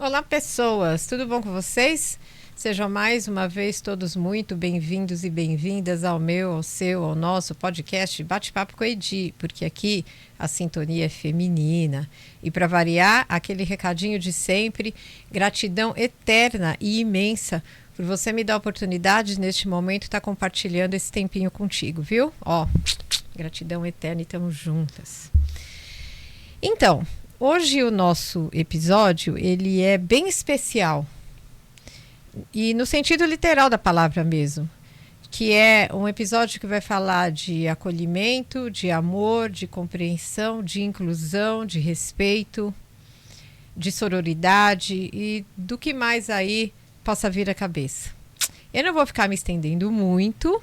Olá, pessoas! Tudo bom com vocês? Sejam mais uma vez todos muito bem-vindos e bem-vindas ao meu, ao seu, ao nosso podcast Bate-Papo com a Edi, porque aqui a sintonia é feminina. E para variar, aquele recadinho de sempre, gratidão eterna e imensa por você me dar a oportunidade neste momento estar compartilhando esse tempinho contigo, viu? Ó, gratidão eterna e estamos juntas. Então, hoje o nosso episódio, ele é bem especial. E no sentido literal da palavra mesmo, que é um episódio que vai falar de acolhimento, de amor, de compreensão, de inclusão, de respeito, de sororidade e do que mais aí possa vir à cabeça. Eu não vou ficar me estendendo muito,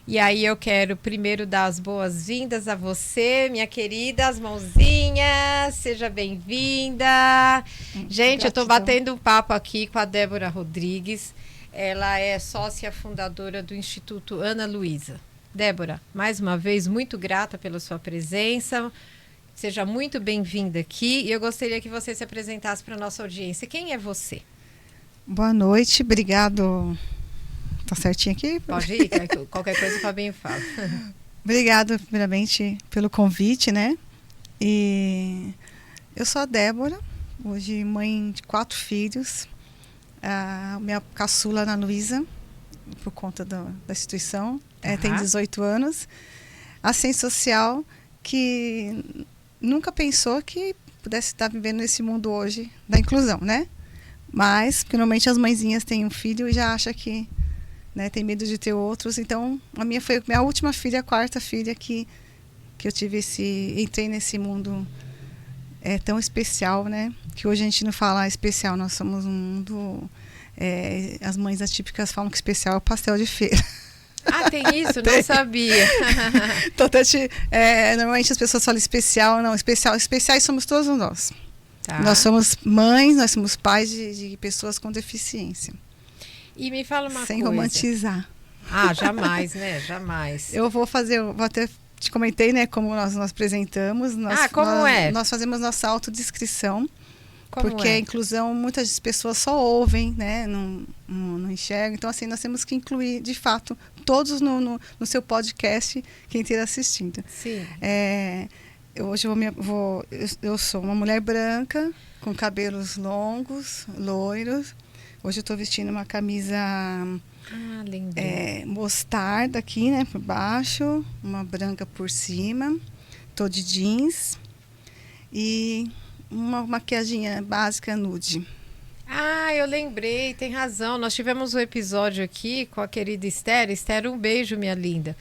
e aí eu quero primeiro dar as boas-vindas a você, minha querida, as mãozinhas, seja bem-vinda. Gente, eu estou batendo um papo aqui com a Débora Rodrigues, ela é sócia fundadora do Instituto Ana Luísa. Débora, mais uma vez, muito grata pela sua presença, seja muito bem-vinda aqui, e eu gostaria que você se apresentasse para a nossa audiência. Quem é você? Boa noite, obrigado. Tá certinho aqui? Pode ir, qualquer coisa o Fabinho fala. Obrigado, primeiramente, pelo convite, né? E eu sou a Débora, hoje mãe de 4 filhos. A minha caçula, Ana Luísa, por conta da instituição, tem 18 anos. Assistente social, que nunca pensou que pudesse estar vivendo nesse mundo hoje da inclusão, né? Mas, normalmente, as mãezinhas têm um filho e já acham que... né, tem medo de ter outros, então a minha foi minha última filha, a 4ª filha que eu tive entrei nesse mundo tão especial, né, que hoje a gente não fala especial, nós somos um mundo, as mães atípicas falam que especial é o pastel de feira. Ah, tem isso? Não sabia. Então, normalmente as pessoas falam especial, não, especiais somos todos nós. Tá. Nós somos mães, nós somos pais de pessoas com deficiência. E me fala uma coisa. Sem romantizar. Ah, jamais, né? Jamais. Eu vou até te comentei, né, como nós apresentamos. Nós fazemos nossa autodescrição. Porque a inclusão, muitas pessoas só ouvem, né, não enxergam. Então, assim, nós temos que incluir, de fato, todos no seu podcast, quem esteja assistindo. Sim. Hoje eu sou uma mulher branca, com cabelos longos, loiros. Hoje eu estou vestindo uma camisa mostarda aqui, né, por baixo, uma branca por cima. Estou de jeans e uma maquiaginha básica nude. Ah, eu lembrei, tem razão. Nós tivemos um episódio aqui com a querida Esther. Esther, um beijo, minha linda.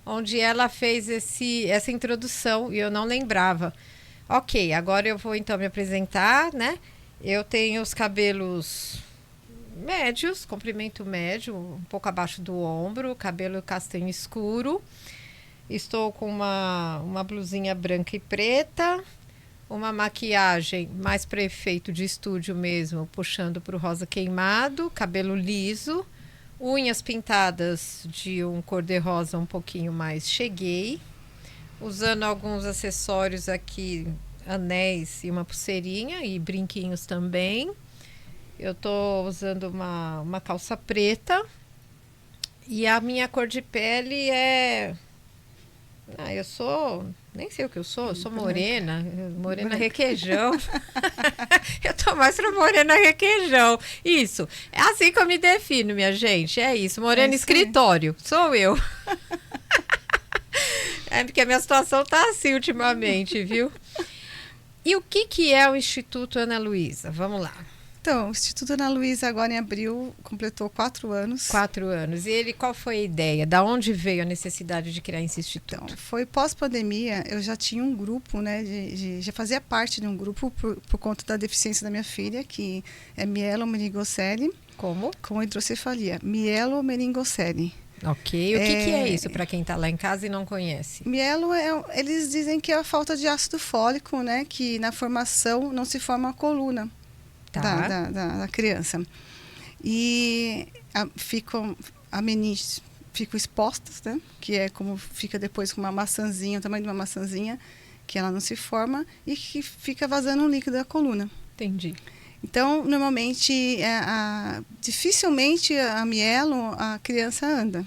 Onde ela fez essa introdução e eu não lembrava. Ok, agora eu vou então me apresentar, né? Eu tenho os cabelos... médios, comprimento médio, um pouco abaixo do ombro, cabelo castanho escuro. Estou com uma blusinha branca e preta, uma maquiagem mais para efeito de estúdio mesmo, puxando para o rosa queimado, cabelo liso, unhas pintadas de um cor-de-rosa um pouquinho mais cheguei, usando alguns acessórios aqui, anéis e uma pulseirinha e brinquinhos também. Eu tô usando uma calça preta e a minha cor de pele é... eu sou... nem sei o que eu sou morena requeijão. Eu tô mais pra morena requeijão. Isso, é assim que eu me defino, minha gente, é isso, morena escritório, sou eu. É porque a minha situação tá assim ultimamente, viu? E o que é o Instituto Ana Luísa? Vamos lá. Então, o Instituto Ana Luísa agora em abril completou 4 anos. 4 anos. E qual foi a ideia? Da onde veio a necessidade de criar esse instituto? Então, foi pós-pandemia, eu já tinha um grupo, né? Já fazia parte de um grupo por conta da deficiência da minha filha, que é mielomeningocele. Como? Com hidrocefalia. Mielomeningocele. Ok. O que é isso para quem está lá em casa e não conhece? Mielo, eles dizem que é a falta de ácido fólico, né? Que na formação não se forma a coluna. Tá. Da criança. E ficam expostas, né? Que é como fica depois com uma maçãzinha, o tamanho de uma maçãzinha, que ela não se forma e que fica vazando um líquido da coluna. Entendi. Então, normalmente, dificilmente a mielo, a criança anda.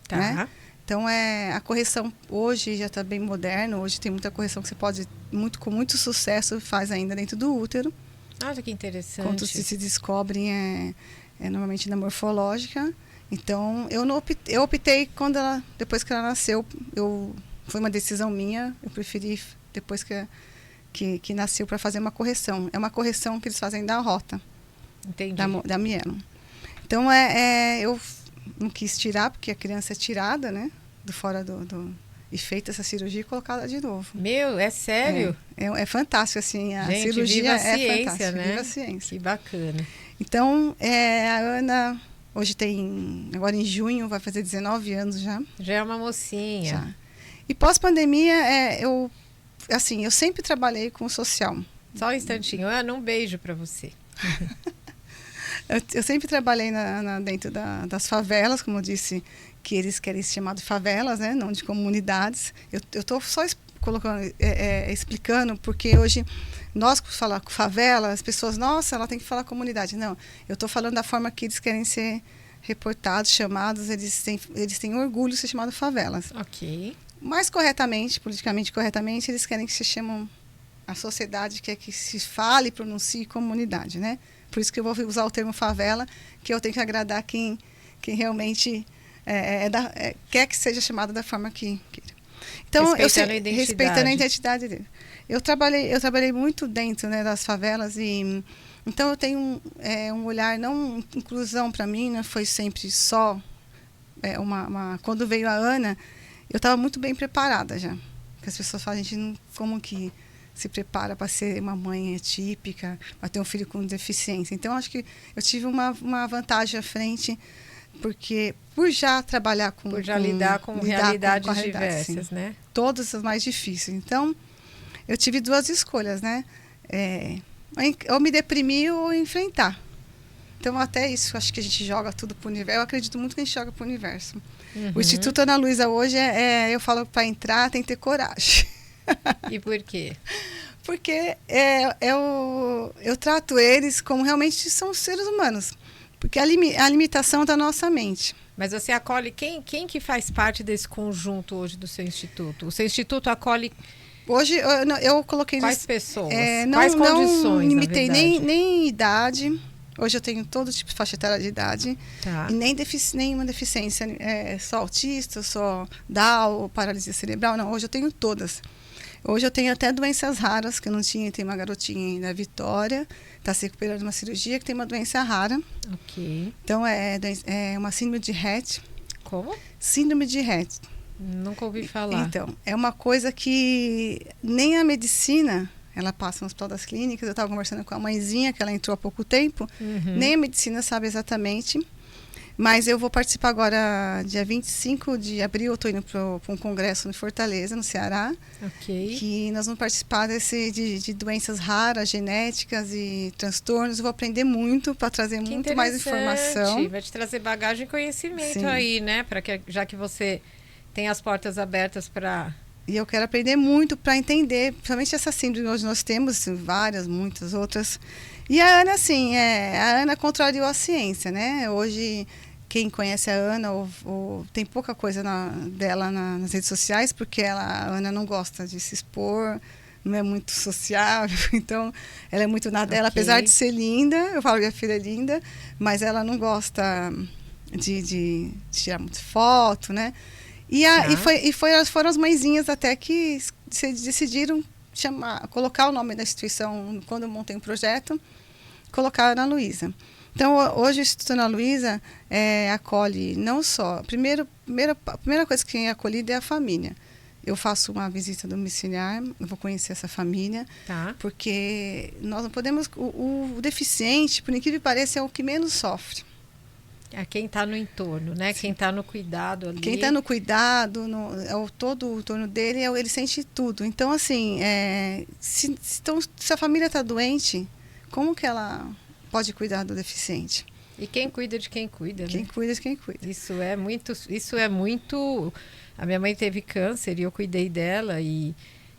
Tá. Né? Então, a correção hoje já está bem moderna. Hoje tem muita correção que você pode, com muito sucesso, faz ainda dentro do útero. Olha que interessante. Quando se descobrem, normalmente na morfológica. Então, eu optei, depois que ela nasceu, foi uma decisão minha, eu preferi, depois que nasceu, para fazer uma correção. É uma correção que eles fazem da rota. Entendi. Da mielo. Então, eu não quis tirar, porque a criança é tirada, né? Do fora e feita essa cirurgia e colocada de novo. Meu, é sério? É fantástico, assim, a Gente, cirurgia viva a é ciência, fantástica. né? Viva a ciência. Que bacana. Então, a Ana, hoje agora em junho, vai fazer 19 anos já. Já é uma mocinha. Já. E pós-pandemia, eu sempre trabalhei com o social. Só um instantinho, Ana, um beijo para você. Eu sempre trabalhei dentro das favelas, como eu disse, que eles querem se chamar de favelas, né? Não de comunidades. Eu estou só explicando, porque hoje nós falar com favela, as pessoas, nossa, ela tem que falar comunidade. Não, eu estou falando da forma que eles querem ser reportados, chamados, eles têm orgulho de ser chamados favelas. Ok. Mais corretamente, politicamente corretamente, eles querem que se chamam, a sociedade quer que se fale e pronuncie comunidade, né? Por isso que eu vou usar o termo favela, que eu tenho que agradar quem realmente quer que seja chamado da forma que queira. Então, respeitando a identidade dele. Eu trabalhei muito dentro, né, das favelas, e então eu tenho um olhar, não inclusão para mim, né, foi sempre só quando veio a Ana, eu estava muito bem preparada já. Porque as pessoas falam, a gente não, como que se prepara para ser uma mãe atípica, para ter um filho com deficiência. Então, acho que eu tive uma vantagem à frente, porque por já trabalhar com... Por já lidar com realidades diversas, sim, né? Todas as mais difíceis. Então, eu tive duas escolhas, né? Ou me deprimir ou enfrentar. Então, até isso, acho que a gente joga tudo para o universo. Eu acredito muito que a gente joga para o universo. Uhum. O Instituto Ana Luísa hoje, eu falo, para entrar tem que ter coragem. E por quê? Porque eu trato eles como realmente são seres humanos. Porque a limitação da nossa mente. Mas você acolhe quem que faz parte desse conjunto hoje do seu instituto? O seu instituto acolhe... Hoje eu coloquei... Quais pessoas? Quais condições, não limitei nem idade. Hoje eu tenho todo tipo de faixa etária de idade. Tá. E nenhuma deficiência. Só autista, só Down, paralisia cerebral. Não, hoje eu tenho todas. Hoje eu tenho até doenças raras, que eu não tinha. Tem uma garotinha ainda, Vitória, está se recuperando de uma cirurgia, que tem uma doença rara. Ok. Então, é uma síndrome de Rett. Como? Síndrome de Rett. Nunca ouvi falar. Então, é uma coisa que nem a medicina, ela passa no Hospital das Clínicas, eu estava conversando com a mãezinha, que ela entrou há pouco tempo, nem a medicina sabe exatamente. Mas eu vou participar agora, dia 25 de abril, eu estou indo para um congresso em Fortaleza, no Ceará. Ok. Que nós vamos participar de doenças raras, genéticas e transtornos. Eu vou aprender muito para trazer muito mais informação. Vai te trazer bagagem e conhecimento. Sim. Aí, né? Já que você tem as portas abertas para... E eu quero aprender muito para entender, principalmente essa síndrome que hoje nós temos, muitas outras. E a Ana, assim, a Ana contrariou a ciência, né? Hoje, quem conhece a Ana, tem pouca coisa dela nas redes sociais, porque a Ana não gosta de se expor, não é muito sociável, então ela é muito na dela, apesar de ser linda, eu falo que a filha é linda, mas ela não gosta de tirar muito foto, né? Foram as mãezinhas até que decidiram colocar o nome da instituição, quando eu montei um projeto, colocar Ana Luísa. Então, hoje o Instituto Ana Luísa acolhe não só... A primeira coisa que é acolhida é a família. Eu faço uma visita domiciliar, eu vou conhecer essa família, tá. Porque nós não podemos... O deficiente, por incrível que pareça, é o que menos sofre. É quem está no entorno, né? Sim. Quem está no cuidado ali. Quem está no cuidado, todo o entorno dele, ele sente tudo. Então, assim, se a família está doente, como que ela pode cuidar do deficiente? E quem cuida de quem cuida, Quem né? cuida de quem cuida. Isso é muito... A minha mãe teve câncer e eu cuidei dela e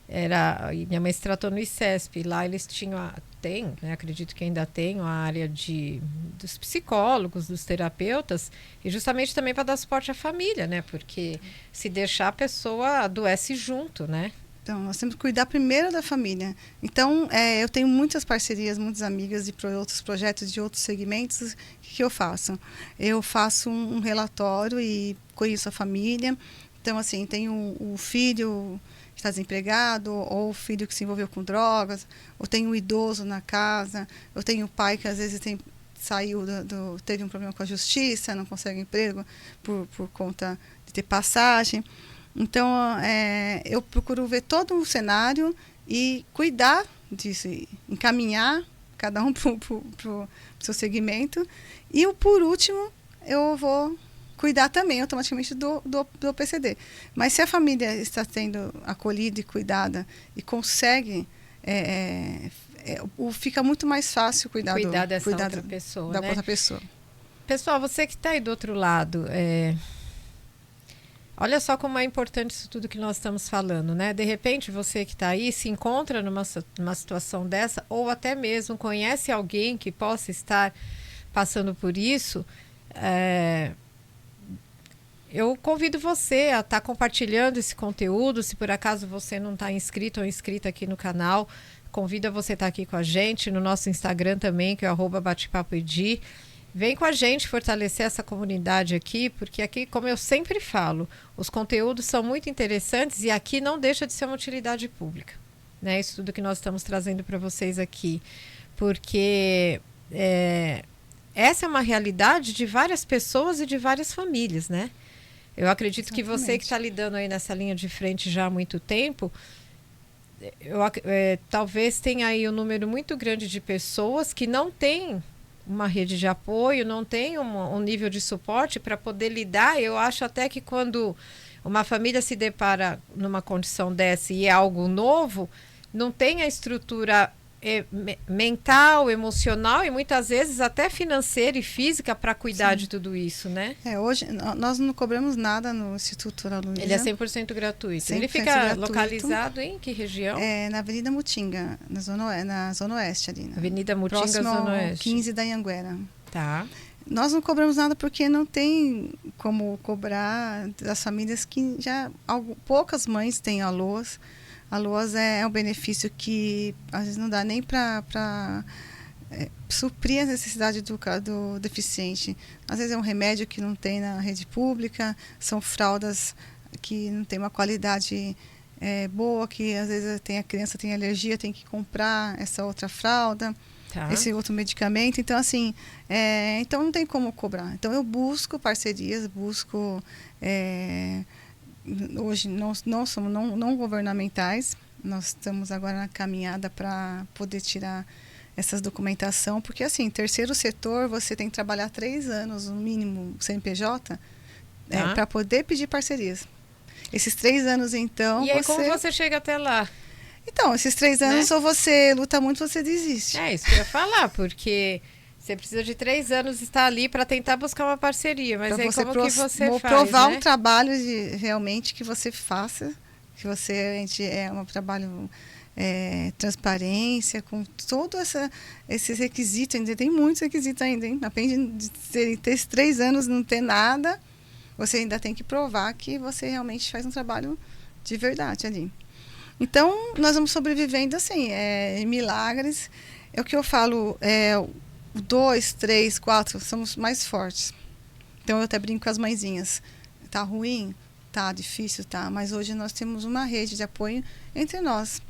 E minha mãe se tratou no ICESP. Lá eles tem, né, acredito que ainda tem a área dos psicólogos, dos terapeutas, e justamente também para dar suporte à família, né? Porque se deixar a pessoa adoece junto, né? Então, nós temos que cuidar primeiro da família. Então, eu tenho muitas parcerias, muitas amigas de outros projetos de outros segmentos. O que eu faço? Eu faço um relatório e conheço a família. Então, assim, tenho o filho que está desempregado, ou o filho que se envolveu com drogas, ou tenho um idoso na casa, eu tenho o pai que às vezes teve um problema com a justiça, não consegue emprego por conta de ter passagem. Então, eu procuro ver todo o cenário e cuidar disso, e encaminhar cada um para o seu segmento. E, por último, eu vou cuidar também automaticamente do PCD. Mas se a família está sendo acolhida e cuidada e consegue, fica muito mais fácil cuidar dessa outra pessoa, da né? outra pessoa. Pessoal, você que está aí do outro lado, olha só como é importante isso tudo que nós estamos falando, né? De repente, você que está aí se encontra numa situação dessa, ou até mesmo conhece alguém que possa estar passando por isso. Eu convido você a estar compartilhando esse conteúdo. Se por acaso você não está inscrito ou inscrita aqui no canal, convido a você estar aqui com a gente no nosso Instagram também, que é @batepapoedi. Vem com a gente fortalecer essa comunidade aqui, porque aqui, como eu sempre falo, os conteúdos são muito interessantes e aqui não deixa de ser uma utilidade pública, né? Isso tudo que nós estamos trazendo para vocês aqui, porque essa é uma realidade de várias pessoas e de várias famílias, né? Eu acredito que você que está lidando aí nessa linha de frente já há muito tempo, talvez tenha aí um número muito grande de pessoas que não têm uma rede de apoio, não tem um nível de suporte para poder lidar. Eu acho até que quando uma família se depara numa condição dessa e é algo novo, não tem a estrutura mental, emocional e muitas vezes até financeira e física para cuidar Sim. de tudo isso, né? Hoje nós não cobramos nada no Instituto Ana Luísa. Ele é 100% gratuito. 100% Ele fica gratuito. localizado em que região? Na Avenida Mutinga, na Zona Oeste ali. Avenida Mutinga, próximo Zona ao Oeste. 15 da Anhanguera. Tá. Nós não cobramos nada porque não tem como cobrar das famílias que poucas mães têm a LOAS. A LOAS é um benefício que às vezes não dá nem para suprir a necessidade do deficiente. Às vezes é um remédio que não tem na rede pública, são fraldas que não tem uma qualidade boa, que às vezes a criança tem alergia, tem que comprar essa outra fralda, esse outro medicamento. Então, assim, então não tem como cobrar. Então, eu busco parcerias, hoje não somos não governamentais, nós estamos agora na caminhada para poder tirar essas documentação, porque assim, terceiro setor, você tem que trabalhar 3 anos, no mínimo, CNPJ, para poder pedir parcerias. Esses 3 anos, então... E aí, como você chega até lá? Então, esses 3 anos, ou você luta muito, ou você desiste. É isso que eu ia falar, porque... Você precisa de 3 anos estar ali para tentar buscar uma parceria. Mas aí como que você faz, provar, né? Um trabalho realmente que você faça, que você um trabalho transparência, com todo esses requisitos. Ainda tem muitos requisitos ainda, hein? Depende de ter esses 3 anos não ter nada, você ainda tem que provar que você realmente faz um trabalho de verdade ali. Então, nós vamos sobrevivendo assim, em milagres. É o que eu falo, 2, 3, 4, somos mais fortes. Então, eu até brinco com as mãezinhas. Tá ruim? Tá difícil? Tá. Mas hoje nós temos uma rede de apoio entre nós.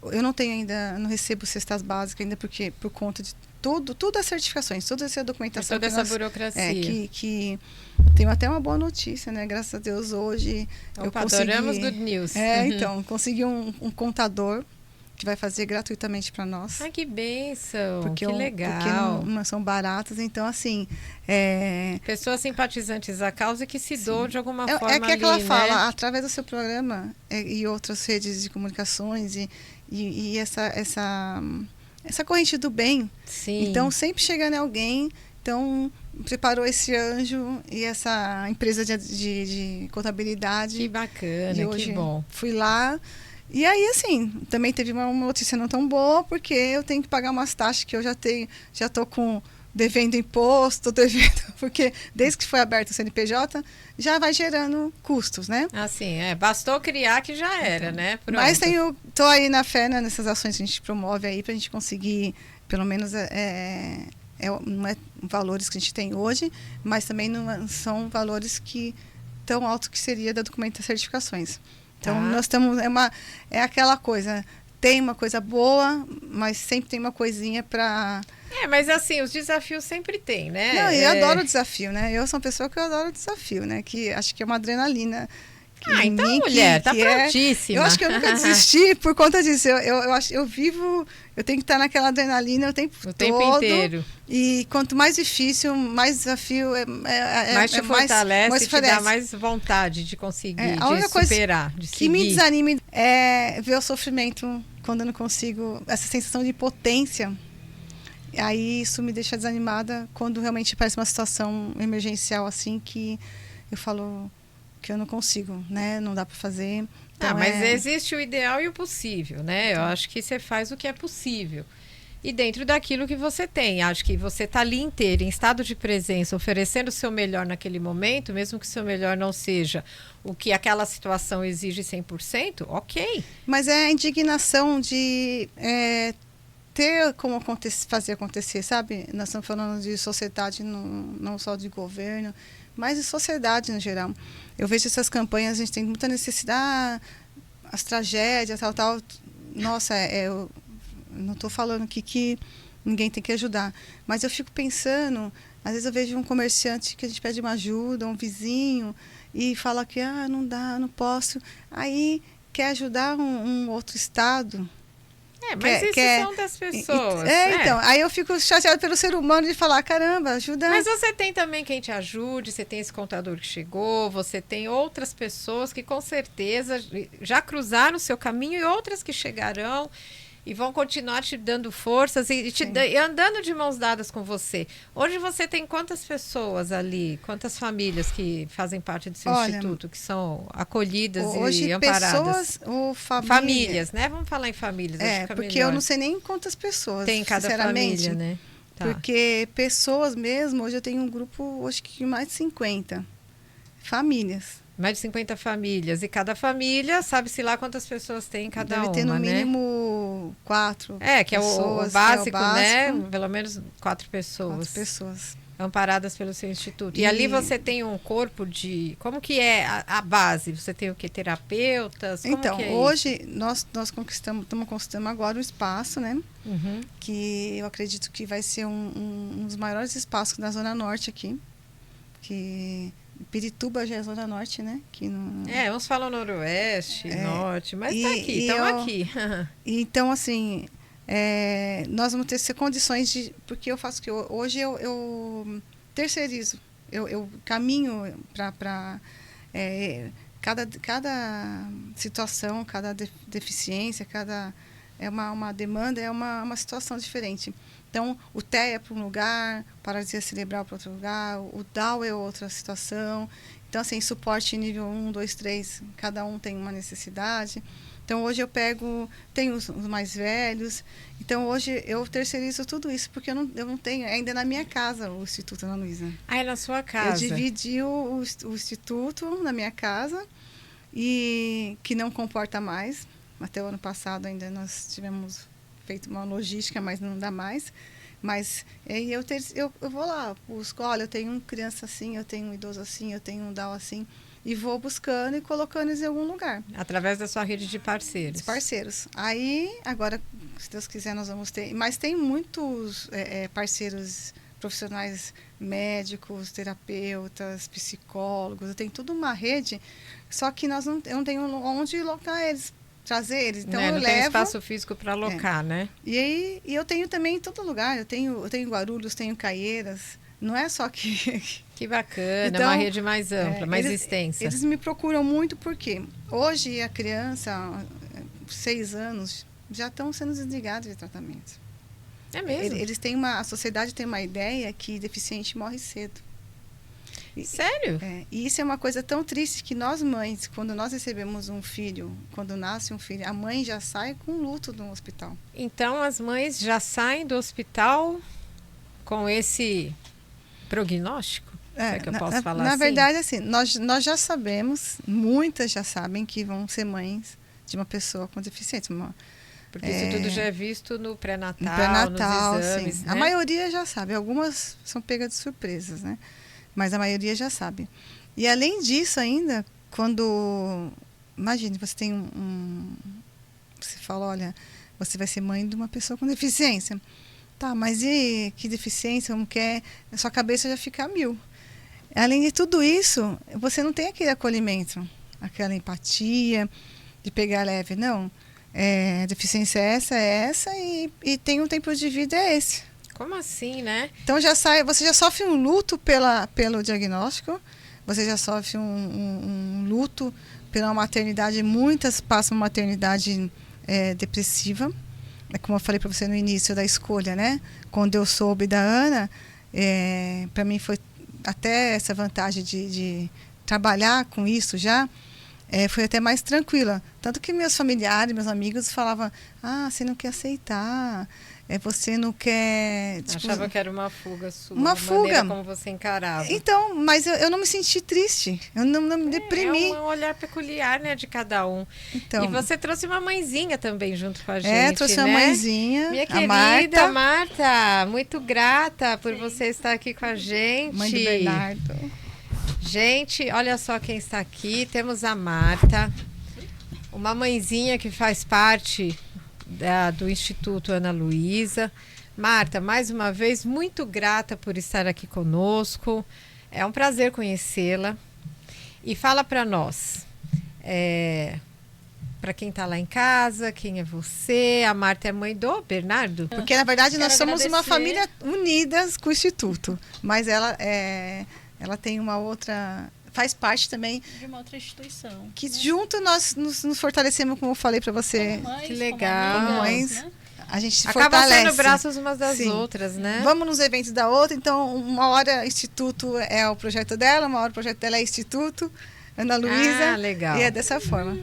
Eu não tenho ainda, não recebo cestas básicas ainda, porque por conta de tudo as certificações, toda essa documentação. Toda essa burocracia. Que tenho até uma boa notícia, né? Graças a Deus, hoje eu consegui... Adoramos good news. Então, consegui um contador que vai fazer gratuitamente para nós. Ai, que bênção, que legal. Porque não são baratas, então assim... Pessoas simpatizantes à causa que se doam de alguma forma é que ela fala, né? Através do seu programa e outras redes de comunicações e essa corrente do bem. Sim. Então, sempre chegando em alguém, então preparou esse anjo e essa empresa de contabilidade. Que bacana, e hoje que bom. Fui lá. E aí, assim, também teve uma notícia não tão boa, porque eu tenho que pagar umas taxas que eu já estou devendo imposto, devendo, porque desde que foi aberto o CNPJ, já vai gerando custos, né? Assim, bastou criar que já era, Então, né? Pronto. Mas tô aí na fé, né, nessas ações que a gente promove aí, para a gente conseguir, pelo menos, não é valores que a gente tem hoje, mas também não são valores que tão altos que seria da documento das certificações. Então, nós estamos, é aquela coisa, tem uma coisa boa, mas sempre tem uma coisinha para... mas assim, os desafios sempre tem, né? Não, eu adoro o desafio, né? Eu sou uma pessoa que eu adoro o desafio, né? Que acho que é uma adrenalina. Então, mulher, tá prontíssima. Eu acho que eu nunca desisti por conta disso. Eu vivo, eu tenho que estar naquela adrenalina o tempo inteiro. E quanto mais difícil, mais desafio mais te fortalece, mais te dá mais vontade de conseguir, a única de superar, de que seguir. me desanima é ver o sofrimento quando eu não consigo, essa sensação de impotência. Aí isso me deixa desanimada quando realmente parece uma situação emergencial assim que eu falo que eu não consigo, né? Não dá para fazer. Então, mas existe o ideal e o possível, né? Eu acho que você faz o que é possível. E dentro daquilo que você tem. Acho que você está ali inteiro, em estado de presença, oferecendo o seu melhor naquele momento, mesmo que o seu melhor não seja o que aquela situação exige 100%, ok. Mas é a indignação de ter como fazer acontecer, sabe? Nós estamos falando de sociedade, não só de governo, mas de sociedade no geral. Eu vejo essas campanhas, a gente tem muita necessidade, as tragédias, tal. Nossa, eu não estou falando aqui que ninguém tem que ajudar, mas eu fico pensando, às vezes eu vejo um comerciante que a gente pede uma ajuda, um vizinho, e fala que não dá, não posso. Aí quer ajudar um outro estado. Mas isso são das pessoas. Então, aí eu fico chateada pelo ser humano de falar, caramba, ajuda. Mas você tem também quem te ajude, você tem esse contador que chegou, você tem outras pessoas que com certeza já cruzaram o seu caminho e outras que chegarão e vão continuar te dando forças e andando de mãos dadas com você. Hoje você tem quantas pessoas ali, quantas famílias que fazem parte do seu instituto, que são acolhidas e amparadas? Pessoas ou famílias, né? Vamos falar em famílias. Porque eu não sei nem quantas pessoas tem cada família, né? Tá. Porque pessoas mesmo, hoje eu tenho um grupo, acho que mais de 50 famílias. Mais de 50 famílias. E cada família, sabe-se lá quantas pessoas tem cada uma, Deve ter no né? mínimo 4 que pessoas, é o básico, né? Pelo menos 4 pessoas. 4 pessoas. Amparadas pelo seu instituto. E ali você tem um corpo de... Como que é a base? Você tem o quê? Terapeutas? Como então, que é hoje nós estamos conquistando agora um espaço, né? Uhum. Que eu acredito que vai ser um dos maiores espaços da Zona Norte aqui. Que... Pirituba já é Zona Norte, né? Que não... uns falam Noroeste, Norte, mas tá aqui, estamos aqui. Então, assim, nós vamos ter condições de... Porque eu faço que hoje eu terceirizo, eu caminho para... cada situação, cada deficiência, é uma demanda, é uma situação diferente. Então, o TEA é para um lugar, paralisia cerebral para outro lugar, o DAO é outra situação. Então, assim, suporte nível 1, 2, 3, cada um tem uma necessidade. Então, hoje eu tenho os mais velhos. Então, hoje eu terceirizo tudo isso, porque eu não tenho ainda na minha casa o Instituto Ana Luísa. É na sua casa? Eu dividi o Instituto na minha casa, e que não comporta mais. Até o ano passado ainda nós tivemos feito uma logística, mas não dá mais. Mas eu vou lá, busco, olha, eu tenho uma criança assim, eu tenho um idoso assim, eu tenho um Down assim, e vou buscando e colocando eles em algum lugar. Através da sua rede de parceiros. Parceiros. Aí, agora, se Deus quiser, nós vamos ter... Mas tem muitos parceiros profissionais, médicos, terapeutas, psicólogos, eu tenho toda uma rede, só que eu não tenho onde locar eles, trazer eles. Então eu levo... tem espaço físico para alocar, né? E eu tenho também em todo lugar. Eu tenho Guarulhos, tenho Caieiras. Não é só que... Que bacana, então, uma rede mais ampla, mais extensa. Eles me procuram muito porque hoje a criança, 6 anos, já estão sendo desligados de tratamento. É mesmo? Eles têm a sociedade tem uma ideia que deficiente morre cedo. Sério? E isso é uma coisa tão triste que nós mães, quando nós recebemos um filho, quando nasce um filho, a mãe já sai com luto do hospital. Então as mães já saem do hospital com esse prognóstico? É que eu posso falar na assim? verdade, assim, nós já sabemos, muitas já sabem que vão ser mães de uma pessoa com deficiência. Porque isso tudo já é visto no pré-natal, nos exames, sim. né? A maioria já sabe. Algumas são pegas de surpresas, né? Mas a maioria já sabe. E além disso ainda, quando... Imagine, você tem você fala, olha, você vai ser mãe de uma pessoa com deficiência. Tá, mas e que deficiência? Como que é? A sua cabeça já fica a mil. Além de tudo isso, você não tem aquele acolhimento, aquela empatia de pegar leve, não. A deficiência é essa e tem um tempo de vida é esse. Como assim, né? Então você já sofre um luto pelo diagnóstico, você já sofre um luto pela maternidade. Muitas passam maternidade depressiva. Como eu falei para você no início da escolha, né? Quando eu soube da Ana, para mim foi até essa vantagem de trabalhar com isso já. Foi até mais tranquila. Tanto que meus familiares, meus amigos falavam, você não quer aceitar, você não quer... Tipo, achava que era uma fuga sua. Uma fuga. Como você encarava. Então, mas eu não me senti triste, eu não me deprimi. É um olhar peculiar, né, de cada um. Então, e você trouxe uma mãezinha também junto com a gente, trouxe né? uma mãezinha, Minha a querida Marta. Marta, muito grata por você estar aqui com a gente. Mãe do Bernardo. Gente, olha só quem está aqui. Temos a Marta, uma mãezinha que faz parte do Instituto Ana Luísa. Marta, mais uma vez, muito grata por estar aqui conosco. É um prazer conhecê-la. E fala para nós, para quem está lá em casa, quem é você? A Marta é mãe do Bernardo? Porque, na verdade, nós somos agradecer. uma família unidas com o Instituto. Mas ela tem uma outra... Faz parte também... De uma outra instituição. Que né? junto nós nos fortalecemos, como eu falei para você. Como mães, Que legal. como amigas, Mães. né? A gente se Acaba fortalece. sendo braços umas das Sim. outras, né? Vamos nos eventos da outra, então uma hora Instituto é o projeto dela, uma hora o projeto dela é Instituto, Ana Luísa. Legal. E é dessa forma.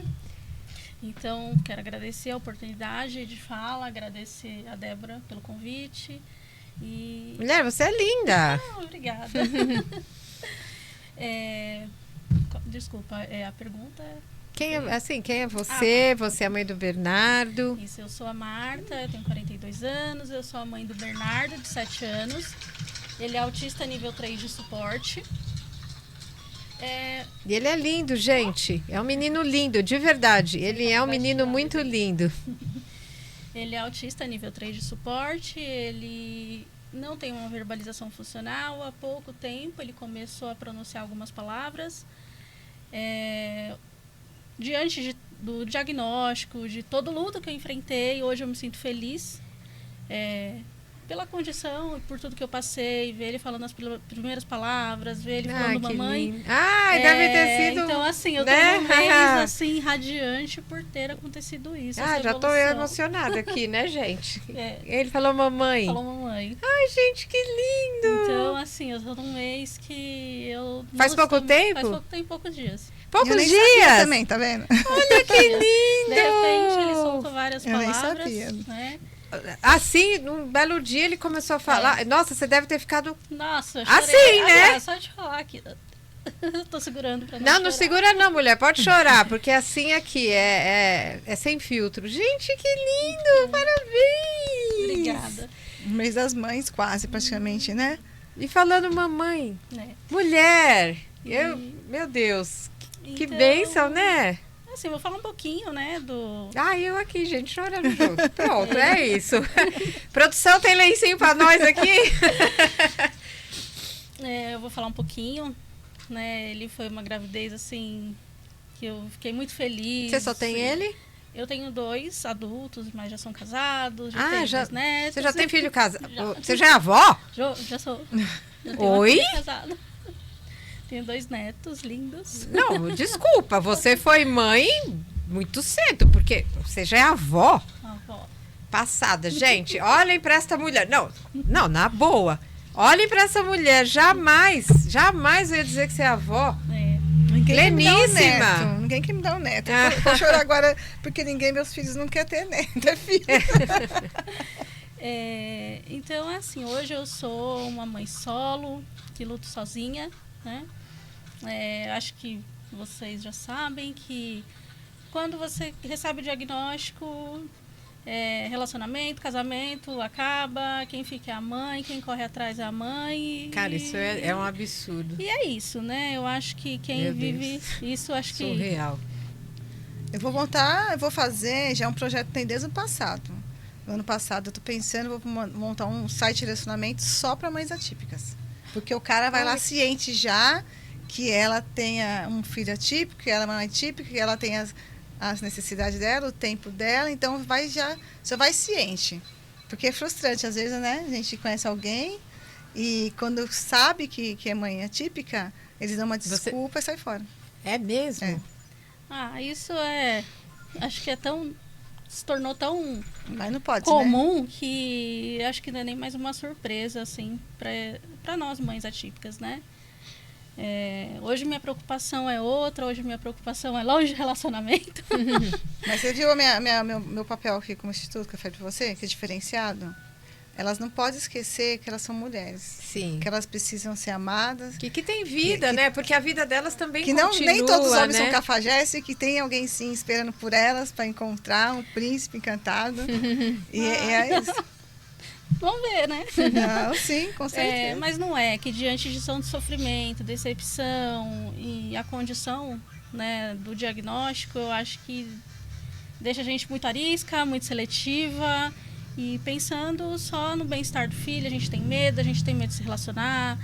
Então, quero agradecer a oportunidade de fala, agradecer a Débora pelo convite. E... Mulher, você é linda. Obrigada. Desculpa, a pergunta é... Quem é você? Você é a mãe do Bernardo. Isso, eu sou a Marta, eu tenho 42 anos, eu sou a mãe do Bernardo, de 7 anos. Ele é autista nível 3 de suporte. E ele é lindo, gente. É um menino lindo, de verdade. Ele é um menino muito lindo. Ele é autista nível 3 de suporte, ele não tem uma verbalização funcional. Há pouco tempo ele começou a pronunciar algumas palavras. Diante do diagnóstico, de todo o luto que eu enfrentei, hoje eu me sinto feliz pela condição e por tudo que eu passei, ver ele falando as primeiras palavras, ver ele falando mamãe. Deve ter sido... Então, assim, eu tô né? num mês, assim, radiante por ter acontecido isso. essa já tô evolução. emocionada aqui, né, gente? É. Ele falou mamãe. Falou mamãe. Ai, gente, que lindo! Então, assim, eu tô num mês que eu... Faz pouco tempo? Faz pouco tempo, poucos dias. Poucos eu nem dias? sabia também, tá vendo? Olha que lindo! De repente, ele soltou várias Eu nem palavras, sabia. né? Assim, num belo dia ele começou a falar. Nossa, você deve ter ficado... Nossa, eu Assim, chorei. né? Aliás, só de falar aqui. Tô segurando pra não Não chorar. segura não, mulher. Pode chorar, porque assim aqui é sem filtro. Gente, que lindo! Parabéns! Obrigada. Mês das mães, quase, praticamente, né? E falando mamãe, Né? mulher, E- meu Deus, que Então, bênção, né? Assim, vou falar um pouquinho, né, do... Eu aqui, gente, chorando junto. Pronto, é isso. Produção, tem lencinho pra nós aqui? Eu vou falar um pouquinho, né, ele foi uma gravidez, assim, que eu fiquei muito feliz. Você só tem ele? Eu tenho 2 adultos, mas já são casados, já Ah, tenho já- 2 netos. Você já tem filho casado? Já. Você já é avó? Já sou. Já tenho Oi? uma filha casada. Tenho 2 netos lindos. Não, desculpa, você foi mãe muito cedo, porque você já é avó. Avó. Passada. Gente, olhem para esta mulher. Não, na boa. Olhem para essa mulher. Jamais eu ia dizer que você é avó. Ninguém Pleníssima. Ninguém quer me dar um neto. Eu vou chorar agora porque meus filhos não querem ter neto. É filho. Então, assim, hoje eu sou uma mãe solo, que luto sozinha, né? Acho que vocês já sabem que quando você recebe o diagnóstico, relacionamento, casamento, acaba, quem fica é a mãe, quem corre atrás é a mãe. Cara, isso é um absurdo. E é isso, né? Eu acho que quem vive isso, acho que... Surreal. Eu vou fazer, já é um projeto que tem desde o passado. No ano passado eu tô pensando, vou montar um site de relacionamento só para mães atípicas. Porque o cara vai lá ciente já que ela tenha um filho atípico, que ela é mãe atípica, que ela tem as necessidades dela, o tempo dela, então você vai ciente. Porque é frustrante, às vezes, né? A gente conhece alguém e quando sabe que é mãe atípica, eles dão uma desculpa e sai fora. É mesmo? Isso acho que se tornou tão Mas não pode, comum, né? que acho que não é nem mais uma surpresa, assim, para nós mães atípicas, né? Hoje minha preocupação é outra, hoje minha preocupação é longe de relacionamento. Mas você viu meu papel aqui como instituto que eu falei para você, que é diferenciado? Elas não podem esquecer que elas são mulheres. Sim. Que elas precisam ser amadas. Que tem vida, né? Porque a vida delas também que continua, nem todos os homens né? são cafajestes, que tem alguém sim esperando por elas para encontrar um príncipe encantado. E é isso. Vamos ver, né? Não, sim, com certeza. Mas não é que diante de tanto sofrimento, decepção e a condição, né, do diagnóstico, eu acho que deixa a gente muito arisca, muito seletiva e pensando só no bem-estar do filho. A gente tem medo de se relacionar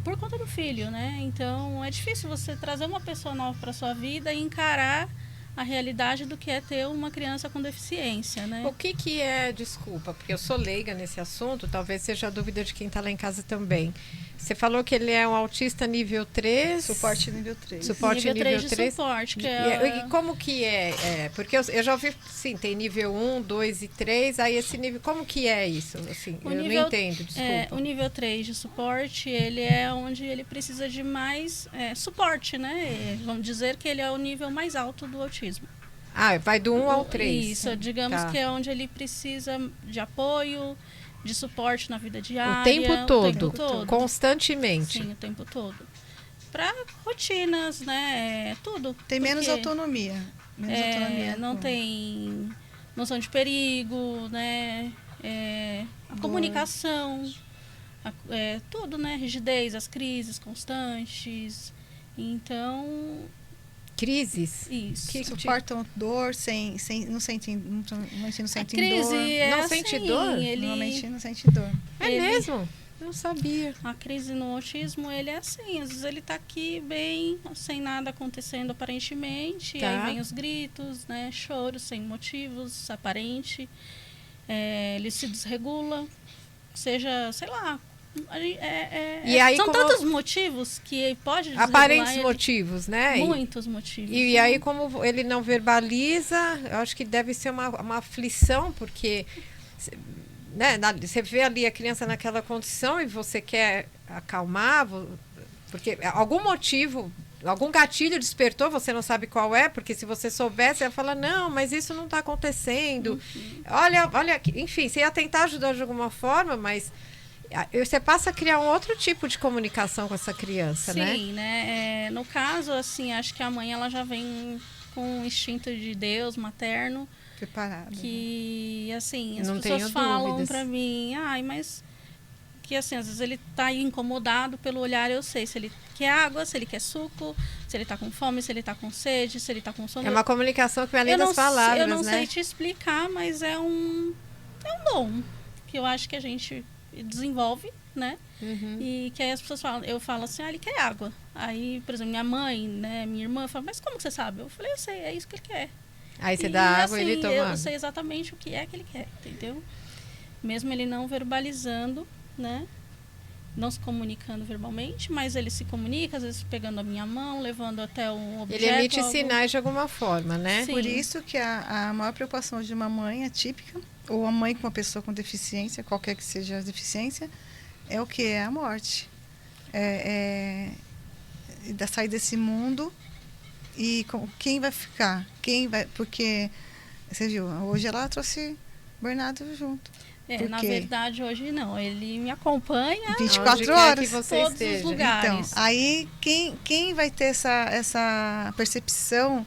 por conta do filho, né? Então é difícil você trazer uma pessoa nova para sua vida e encarar a realidade do que é ter uma criança com deficiência, né? O que é, desculpa, porque eu sou leiga nesse assunto, talvez seja a dúvida de quem está lá em casa também. Você falou que ele é um autista nível 3. Suporte nível 3. Suporte nível 3 de suporte. E como que é? Porque eu já ouvi, sim, tem nível 1, 2 e 3, aí esse nível, como que é isso? Assim, eu não entendo, desculpa. O nível 3 de suporte, ele é onde ele precisa de mais suporte, né? Vamos dizer que ele é o nível mais alto do autismo. Vai do 1 ao 3. Isso, digamos que é onde ele precisa de apoio, de suporte na vida diária. O tempo todo, constantemente. Sim, o tempo todo. Para rotinas, né? Tudo. Tem menos autonomia. Não tem noção de perigo, né? A comunicação, tudo, né? Rigidez, as crises constantes. Então... Crises? Isso. Que suportam dor não sentem dor. Não sente dor? Normalmente não sente dor. Mesmo? Não sabia. A crise no autismo, ele é assim. Às vezes ele tá aqui bem, sem nada acontecendo aparentemente. Aí vem os gritos, né? Choros sem motivos aparente. Ele se desregula. Seja, sei lá... são tantos motivos que pode desregular. Aparentes motivos, né? Muitos motivos. E aí, como ele não verbaliza, eu acho que deve ser uma aflição, porque né, você vê ali a criança naquela condição e você quer acalmar, porque algum motivo, algum gatilho despertou, você não sabe qual é, porque se você soubesse, você ia falar, não, mas isso não está acontecendo. Olha, enfim, você ia tentar ajudar de alguma forma, mas... Você passa a criar um outro tipo de comunicação com essa criança, né? Sim, né? No caso, assim, acho que a mãe ela já vem com o instinto de Deus materno. Preparada. Que, assim, as não pessoas falam pra mim, mas... Que, assim, às vezes ele tá incomodado pelo olhar, eu sei se ele quer água, se ele quer suco, se ele tá com fome, se ele tá com sede, se ele tá com sono. É uma comunicação que vai além das palavras, eu não né? sei te explicar, mas é um dom que eu acho que a gente... desenvolve, né? E que aí as pessoas falam, eu falo assim, ele quer água. Aí, por exemplo, minha mãe, né, minha irmã fala, mas como que você sabe? Eu falei, eu sei, é isso que ele quer. Aí você dá água e ele toma água. Eu sei exatamente o que é que ele quer, entendeu? Mesmo ele não verbalizando, né? não se comunicando verbalmente, mas ele se comunica, às vezes pegando a minha mão, levando até um objeto. Ele emite sinais de alguma forma, né? Sim. Por isso que a maior preocupação de uma mãe atípica, ou a mãe com uma pessoa com deficiência, qualquer que seja a deficiência, é o que? É a morte. Da sair desse mundo e quem vai ficar? Porque, você viu, hoje ela trouxe Bernardo junto. Na verdade, hoje não. Ele me acompanha 24 horas. Que você todos esteja. os lugares. Então, aí quem vai ter essa percepção,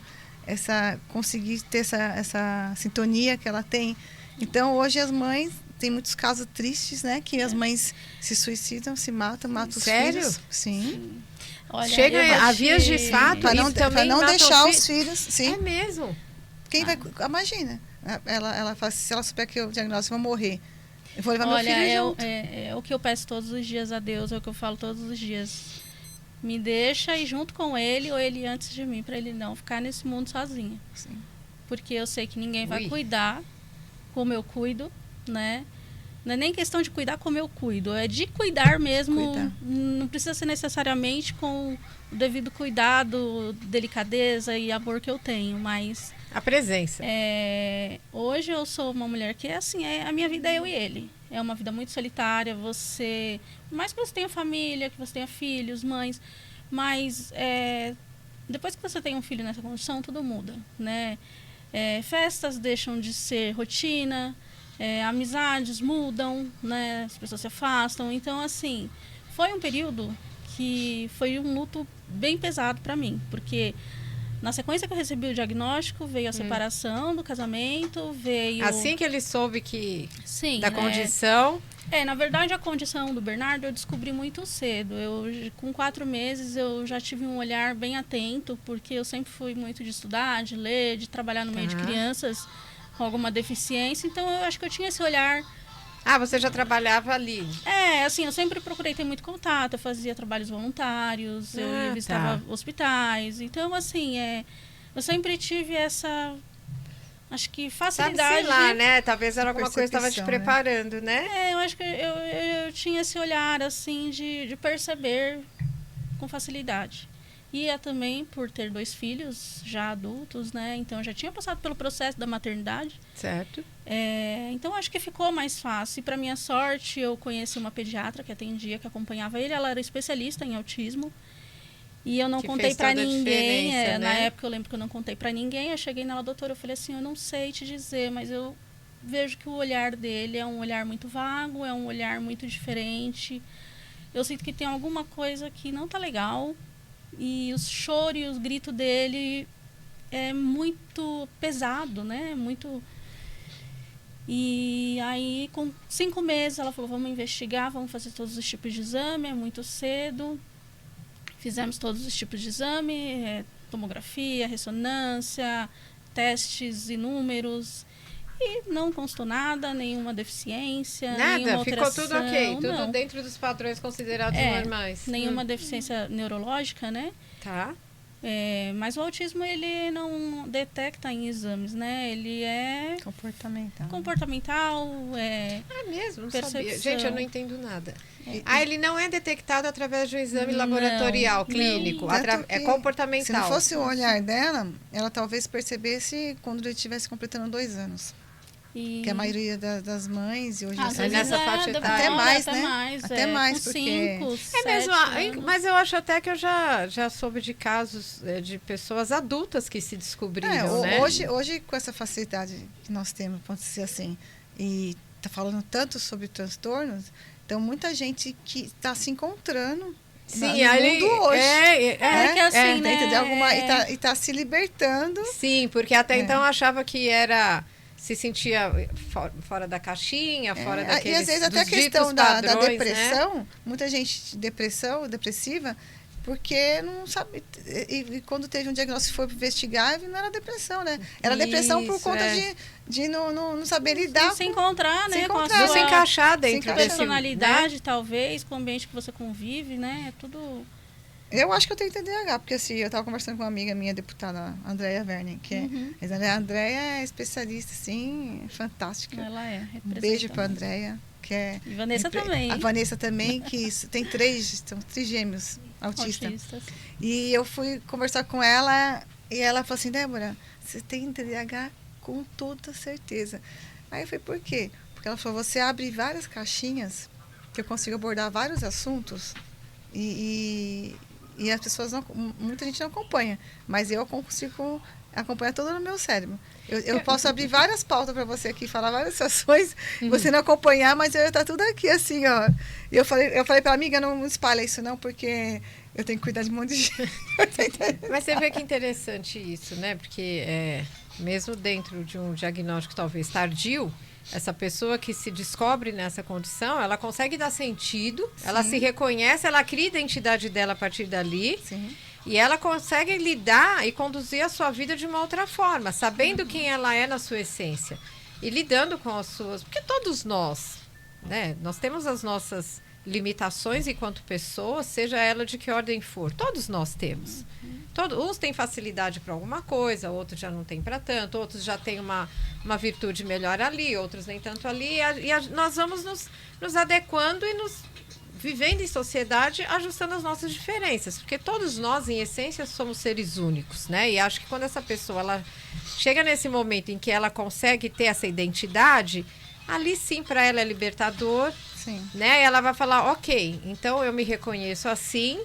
conseguir ter essa sintonia que ela tem? Então, hoje as mães, tem muitos casos tristes, né? Que as mães se suicidam, se matam os Sério? filhos. Sim. Olha, Chega a vias de fato Para não, e também não matam deixar os os filhos. Sim. É mesmo? Quem vai... Imagina. Ela fala, se ela souber que o diagnóstico, eu vou morrer. Eu vou levar meu filho junto. É o que eu peço todos os dias a Deus, é o que eu falo todos os dias. Me deixa ir junto com ele ou ele antes de mim, para ele não ficar nesse mundo sozinho. Sim. Porque eu sei que ninguém vai cuidar como eu cuido, né? Não é nem questão de cuidar como eu cuido, é de cuidar mesmo. Não precisa ser necessariamente com o devido cuidado, delicadeza e amor que eu tenho, mas... A presença. Hoje eu sou uma mulher que a minha vida é eu e ele. É uma vida muito solitária, por mais que você tenha família, que você tenha filhos, mães, mas depois que você tem um filho nessa condição, tudo muda, né? Festas deixam de ser rotina, amizades mudam, né? As pessoas se afastam. Então, assim, foi um período que foi um luto bem pesado para mim, porque na sequência que eu recebi o diagnóstico, veio a separação do casamento, veio... Assim que ele soube que Sim, da condição... na verdade, a condição do Bernardo eu descobri muito cedo. Com 4 meses, eu já tive um olhar bem atento, porque eu sempre fui muito de estudar, de ler, de trabalhar no meio de crianças com alguma deficiência. Então, eu acho que eu tinha esse olhar... Ah, você já trabalhava ali? Eu sempre procurei ter muito contato, eu fazia trabalhos voluntários, eu visitava hospitais. Então, assim, eu sempre tive essa, acho que facilidade... Sabe, sei lá, né? Talvez era alguma coisa que estava te preparando, né? Eu acho que eu tinha esse olhar, assim, de perceber com facilidade. E também por ter 2 filhos já adultos, né? Então, eu já tinha passado pelo processo da maternidade. Certo. Então, acho que ficou mais fácil. E, para minha sorte, eu conheci uma pediatra que atendia, que acompanhava ele. Ela era especialista em autismo. E eu não contei para ninguém. Né? Na época, eu lembro que eu não contei para ninguém. Eu cheguei nela, doutora, eu falei assim, eu não sei te dizer, mas eu vejo que o olhar dele é um olhar muito vago, é um olhar muito diferente. Eu sinto que tem alguma coisa que não tá legal. E os choros e os gritos dele é muito pesado, né? Muito... E aí, com 5 meses, ela falou, vamos investigar, vamos fazer todos os tipos de exame, é muito cedo. Fizemos todos os tipos de exame, tomografia, ressonância, testes inúmeros. E não constou nada, nenhuma deficiência, nenhuma ficou alteração. Tudo ok, tudo não. dentro dos padrões considerados normais. Nenhuma deficiência neurológica, né? Tá. Mas o autismo, ele não detecta em exames, né? Ele é... Comportamental, mesmo? Não percepção. sabia. Gente, eu não entendo nada. Ele não é detectado através de um exame laboratorial, clínico. É comportamental. Se não fosse o olhar dela, ela talvez percebesse quando ele estivesse completando 2 anos. Que a maioria das mães, e hoje nessa faixa etária. Até mais, até né? mais, até mais, porque... 5, 7 mesmo, anos. mas eu acho até que eu já soube de casos de pessoas adultas que se descobriram, né? Hoje, com essa facilidade que nós temos, pode ser assim, e está falando tanto sobre transtornos, então muita gente que está se encontrando no mundo hoje. Que assim, né? E está se libertando. Sim, porque até então eu achava que era... se sentia fora da caixinha, fora daqueles... E às vezes até a questão da depressão, né? Muita gente depressiva, porque não sabe... E quando teve um diagnóstico, foi investigar, não era depressão, né? Era depressão por conta de não saber lidar. Não se encontrar, né? Não se encaixar dentro desse... personalidade, né? Talvez, com o ambiente que você convive, né? É tudo... Eu acho que eu tenho TDAH, porque assim, eu estava conversando com uma amiga minha, deputada Andréia Werner, que a Andréia é especialista, assim, fantástica. Ela é. Um beijo para a Andréia. que é... E Vanessa também. A Vanessa também, que tem são trigêmeos autistas. E eu fui conversar com ela e ela falou assim, Débora, você tem TDAH com toda certeza. Aí eu falei, por quê? Porque ela falou, você abre várias caixinhas que eu consigo abordar vários assuntos e as pessoas muita gente não acompanha, mas eu consigo acompanhar tudo no meu cérebro. Eu posso abrir várias pautas para você aqui, falar várias situações, você não acompanhar, mas tá tudo aqui assim, ó. E eu falei para amiga, não espalha isso não, porque eu tenho que cuidar de um monte de gente. Mas você vê que interessante isso, né? Porque mesmo dentro de um diagnóstico talvez tardio, essa pessoa que se descobre nessa condição, ela consegue dar sentido, sim, ela se reconhece, ela cria a identidade dela a partir dali. Sim. E ela consegue lidar e conduzir a sua vida de uma outra forma, sabendo quem ela é na sua essência. E lidando com as suas... Porque todos nós, né? Nós temos as nossas limitações enquanto pessoas, seja ela de que ordem for. Todos nós temos. Uns têm facilidade para alguma coisa, outros já não têm para tanto, outros já têm uma virtude melhor ali, outros nem tanto ali. Nós vamos nos adequando e nos vivendo em sociedade, ajustando as nossas diferenças. Porque todos nós, em essência, somos seres únicos, né? E acho que quando essa pessoa ela chega nesse momento em que ela consegue ter essa identidade, ali sim, para ela é libertador. Sim. Né? Ela vai falar, ok, então eu me reconheço assim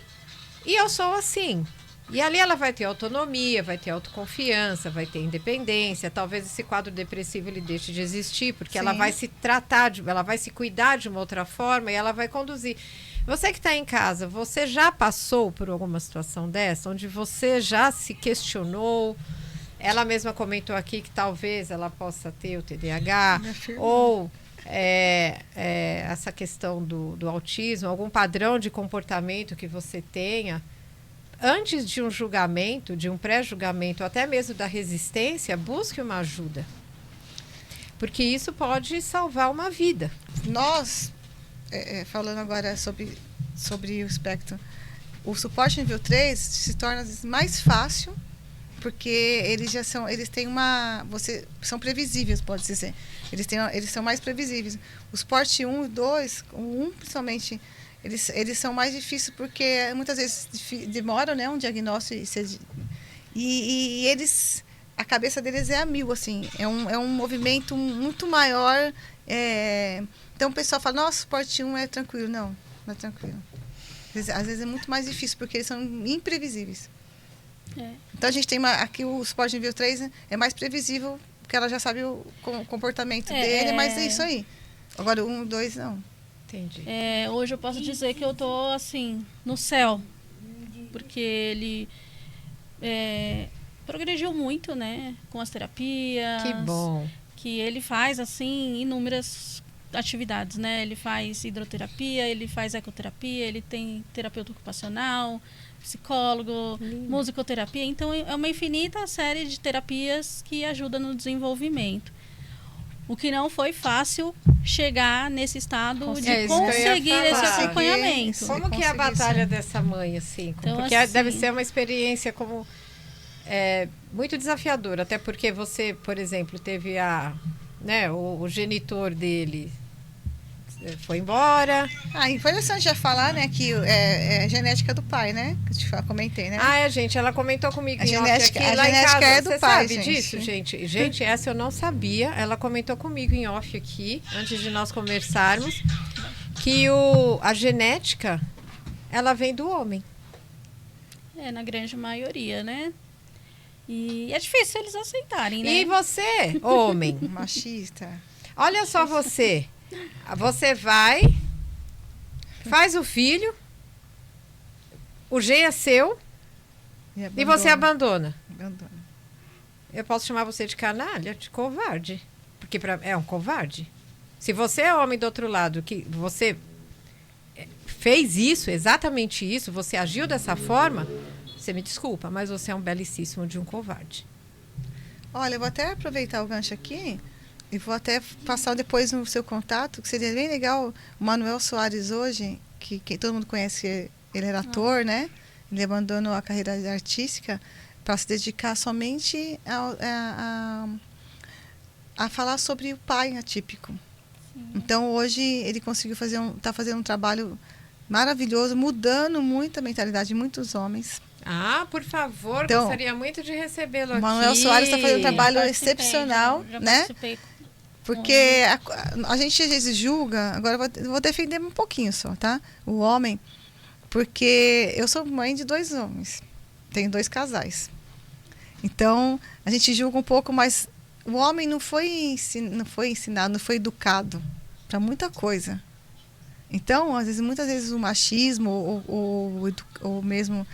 e eu sou assim. E ali ela vai ter autonomia, vai ter autoconfiança, vai ter independência. Talvez esse quadro depressivo ele deixe de existir, porque sim, ela vai se tratar, ela vai se cuidar de uma outra forma e ela vai conduzir. Você que está em casa, você já passou por alguma situação dessa, onde você já se questionou? Ela mesma comentou aqui que talvez ela possa ter o TDAH, ou essa questão do autismo, algum padrão de comportamento que você tenha. Antes de um julgamento, de um pré-julgamento, até mesmo da resistência, busque uma ajuda. Porque isso pode salvar uma vida. Nós, falando agora sobre o espectro, o suporte nível 3 se torna mais fácil, porque eles são previsíveis, pode dizer. Eles são mais previsíveis. O suporte 1 e 2, o 1 principalmente, eles são mais difíceis porque muitas vezes demoram, né, um diagnóstico e eles, a cabeça deles é a mil, assim, é um movimento muito maior. Então o pessoal fala, nossa, suporte 1 é tranquilo. Não é tranquilo. Às vezes é muito mais difícil porque eles são imprevisíveis. Então a gente tem aqui o suporte nível 3 é mais previsível, porque ela já sabe o comportamento dele, mas é isso aí. Agora o 1 e 2 não. Entendi. Hoje eu posso dizer que eu tô assim, no céu. Porque ele progrediu muito, né? Com as terapias. Que bom. Que ele faz, assim, inúmeras atividades, né? Ele faz hidroterapia, ele faz ecoterapia, ele tem terapeuta ocupacional, psicólogo, musicoterapia. Então, é uma infinita série de terapias que ajudam no desenvolvimento. O que não foi fácil chegar nesse estado de conseguir esse acompanhamento. Como que é a batalha dessa mãe, assim? Então, porque assim, deve ser uma experiência como muito desafiadora, até porque você, por exemplo, teve o genitor dele foi embora. Interessante já falar, né, que é genética do pai, né? Que eu te comentei, né? Gente, ela comentou comigo a em genética, off aqui, a lá genética em casa. é do Você pai, sabe disso, gente? Gente, essa eu não sabia. Ela comentou comigo em off aqui, antes de nós conversarmos, que a genética, ela vem do homem. Na grande maioria, né? E é difícil eles aceitarem, né? E você, homem? Machista. Olha só você. Você vai, faz o filho, o gene é seu e você abandona. Eu posso chamar você de canalha, de covarde. Porque é um covarde. Se você é homem do outro lado, que você fez isso, exatamente isso, você agiu dessa forma, você me desculpa, mas você é um belicíssimo de um covarde. Olha, eu vou até aproveitar o gancho aqui e vou até passar depois no seu contato, que seria bem legal. O Manuel Soares hoje, que todo mundo conhece, ele era ator, né? Ele abandonou a carreira artística para se dedicar somente a falar sobre o pai atípico. Então, hoje, ele conseguiu tá fazendo um trabalho maravilhoso, mudando muito a mentalidade de muitos homens. Ah, por favor, Então, gostaria muito de recebê-lo aqui. Manuel Soares está fazendo um trabalho excepcional, já né? participei. Porque a gente às vezes julga, agora eu vou defender um pouquinho só, tá? O homem, porque eu sou mãe de 2 homens, tenho 2 casais. Então, a gente julga um pouco, mas o homem não foi ensinado, não foi educado para muita coisa. Então, muitas vezes o machismo ou mesmo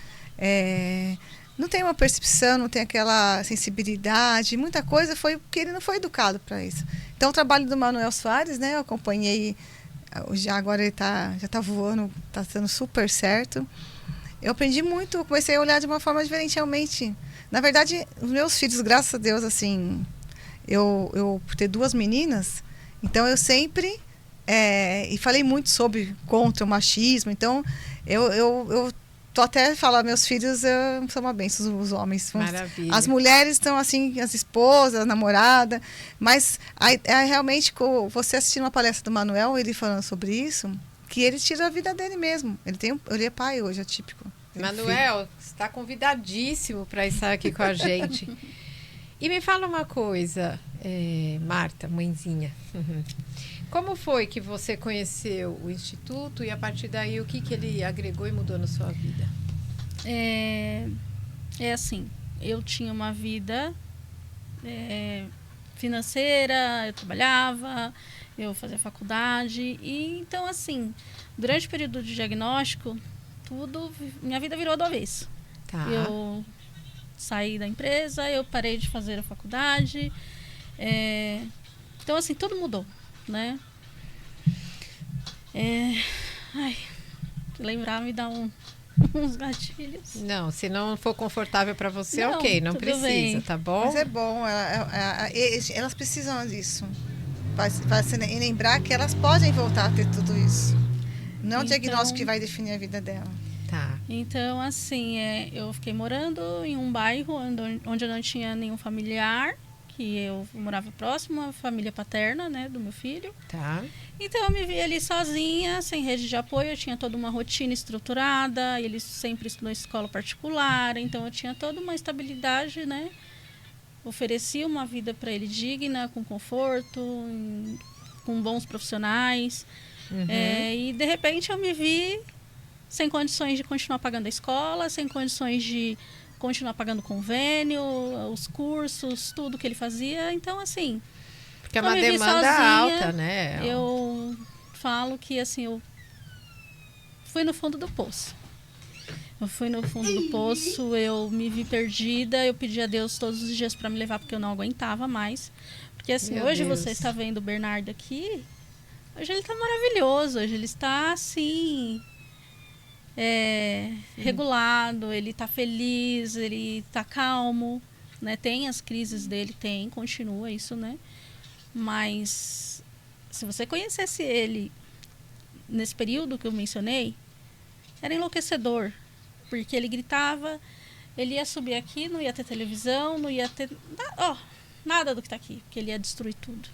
não tem uma percepção, não tem aquela sensibilidade, muita coisa foi porque ele não foi educado para isso. Então, o trabalho do Manuel Soares, né, eu acompanhei, já agora ele já está voando, está dando super certo. Eu aprendi muito, comecei a olhar de uma forma diferente realmente. Na verdade, os meus filhos, graças a Deus, assim, eu por ter 2 meninas, então eu sempre e falei muito contra o machismo. Então eu tô até falando, meus filhos são uma bênção, os homens. Maravilha. As mulheres estão assim, as esposas, a namorada, mas realmente você assistindo uma palestra do Manuel, ele falando sobre isso, que ele tira a vida dele mesmo. Ele é pai hoje, atípico. Manuel, está convidadíssimo para estar aqui com a gente. E me fala uma coisa, Marta, mãezinha. Como foi que você conheceu o Instituto e a partir daí o que ele agregou e mudou na sua vida? Assim, eu tinha uma vida financeira, eu trabalhava, eu fazia faculdade e então assim, durante o período de diagnóstico, minha vida virou do avesso. Tá. Eu saí da empresa, eu parei de fazer a faculdade, então assim, tudo mudou, né? Lembrar me dá uns gatilhos. Não, se não for confortável para você, Não, ok, não tudo precisa, bem. tá bom? Mas é bom, elas precisam disso. Para se lembrar que elas podem voltar a ter tudo isso. Não é o diagnóstico que vai definir a vida dela. Tá. Então, assim, eu fiquei morando em um bairro onde eu não tinha nenhum familiar, que eu morava próximo à família paterna, né, do meu filho. Tá. Então, eu me vi ali sozinha, sem rede de apoio, eu tinha toda uma rotina estruturada, ele sempre estudou em escola particular, então eu tinha toda uma estabilidade, né? Oferecia uma vida para ele digna, com conforto, com bons profissionais. Uhum. E, de repente, eu me vi sem condições de continuar pagando a escola, sem condições de continuar pagando o convênio, os cursos, tudo que ele fazia. Então, assim... Porque é uma demanda alta, né? Eu falo que, assim, eu fui no fundo do poço. Eu fui no fundo do poço, eu me vi perdida, eu pedi a Deus todos os dias para me levar, porque eu não aguentava mais. Porque, assim, Meu hoje Deus. você está vendo o Bernardo aqui, hoje ele está maravilhoso, hoje ele está, assim... regulado, ele tá feliz, ele tá calmo, né? Tem as crises dele, continua isso, né? Mas se você conhecesse ele nesse período que eu mencionei, era enlouquecedor, porque ele gritava, ele ia subir aqui, não ia ter televisão, não ia ter nada do que tá aqui, porque ele ia destruir tudo.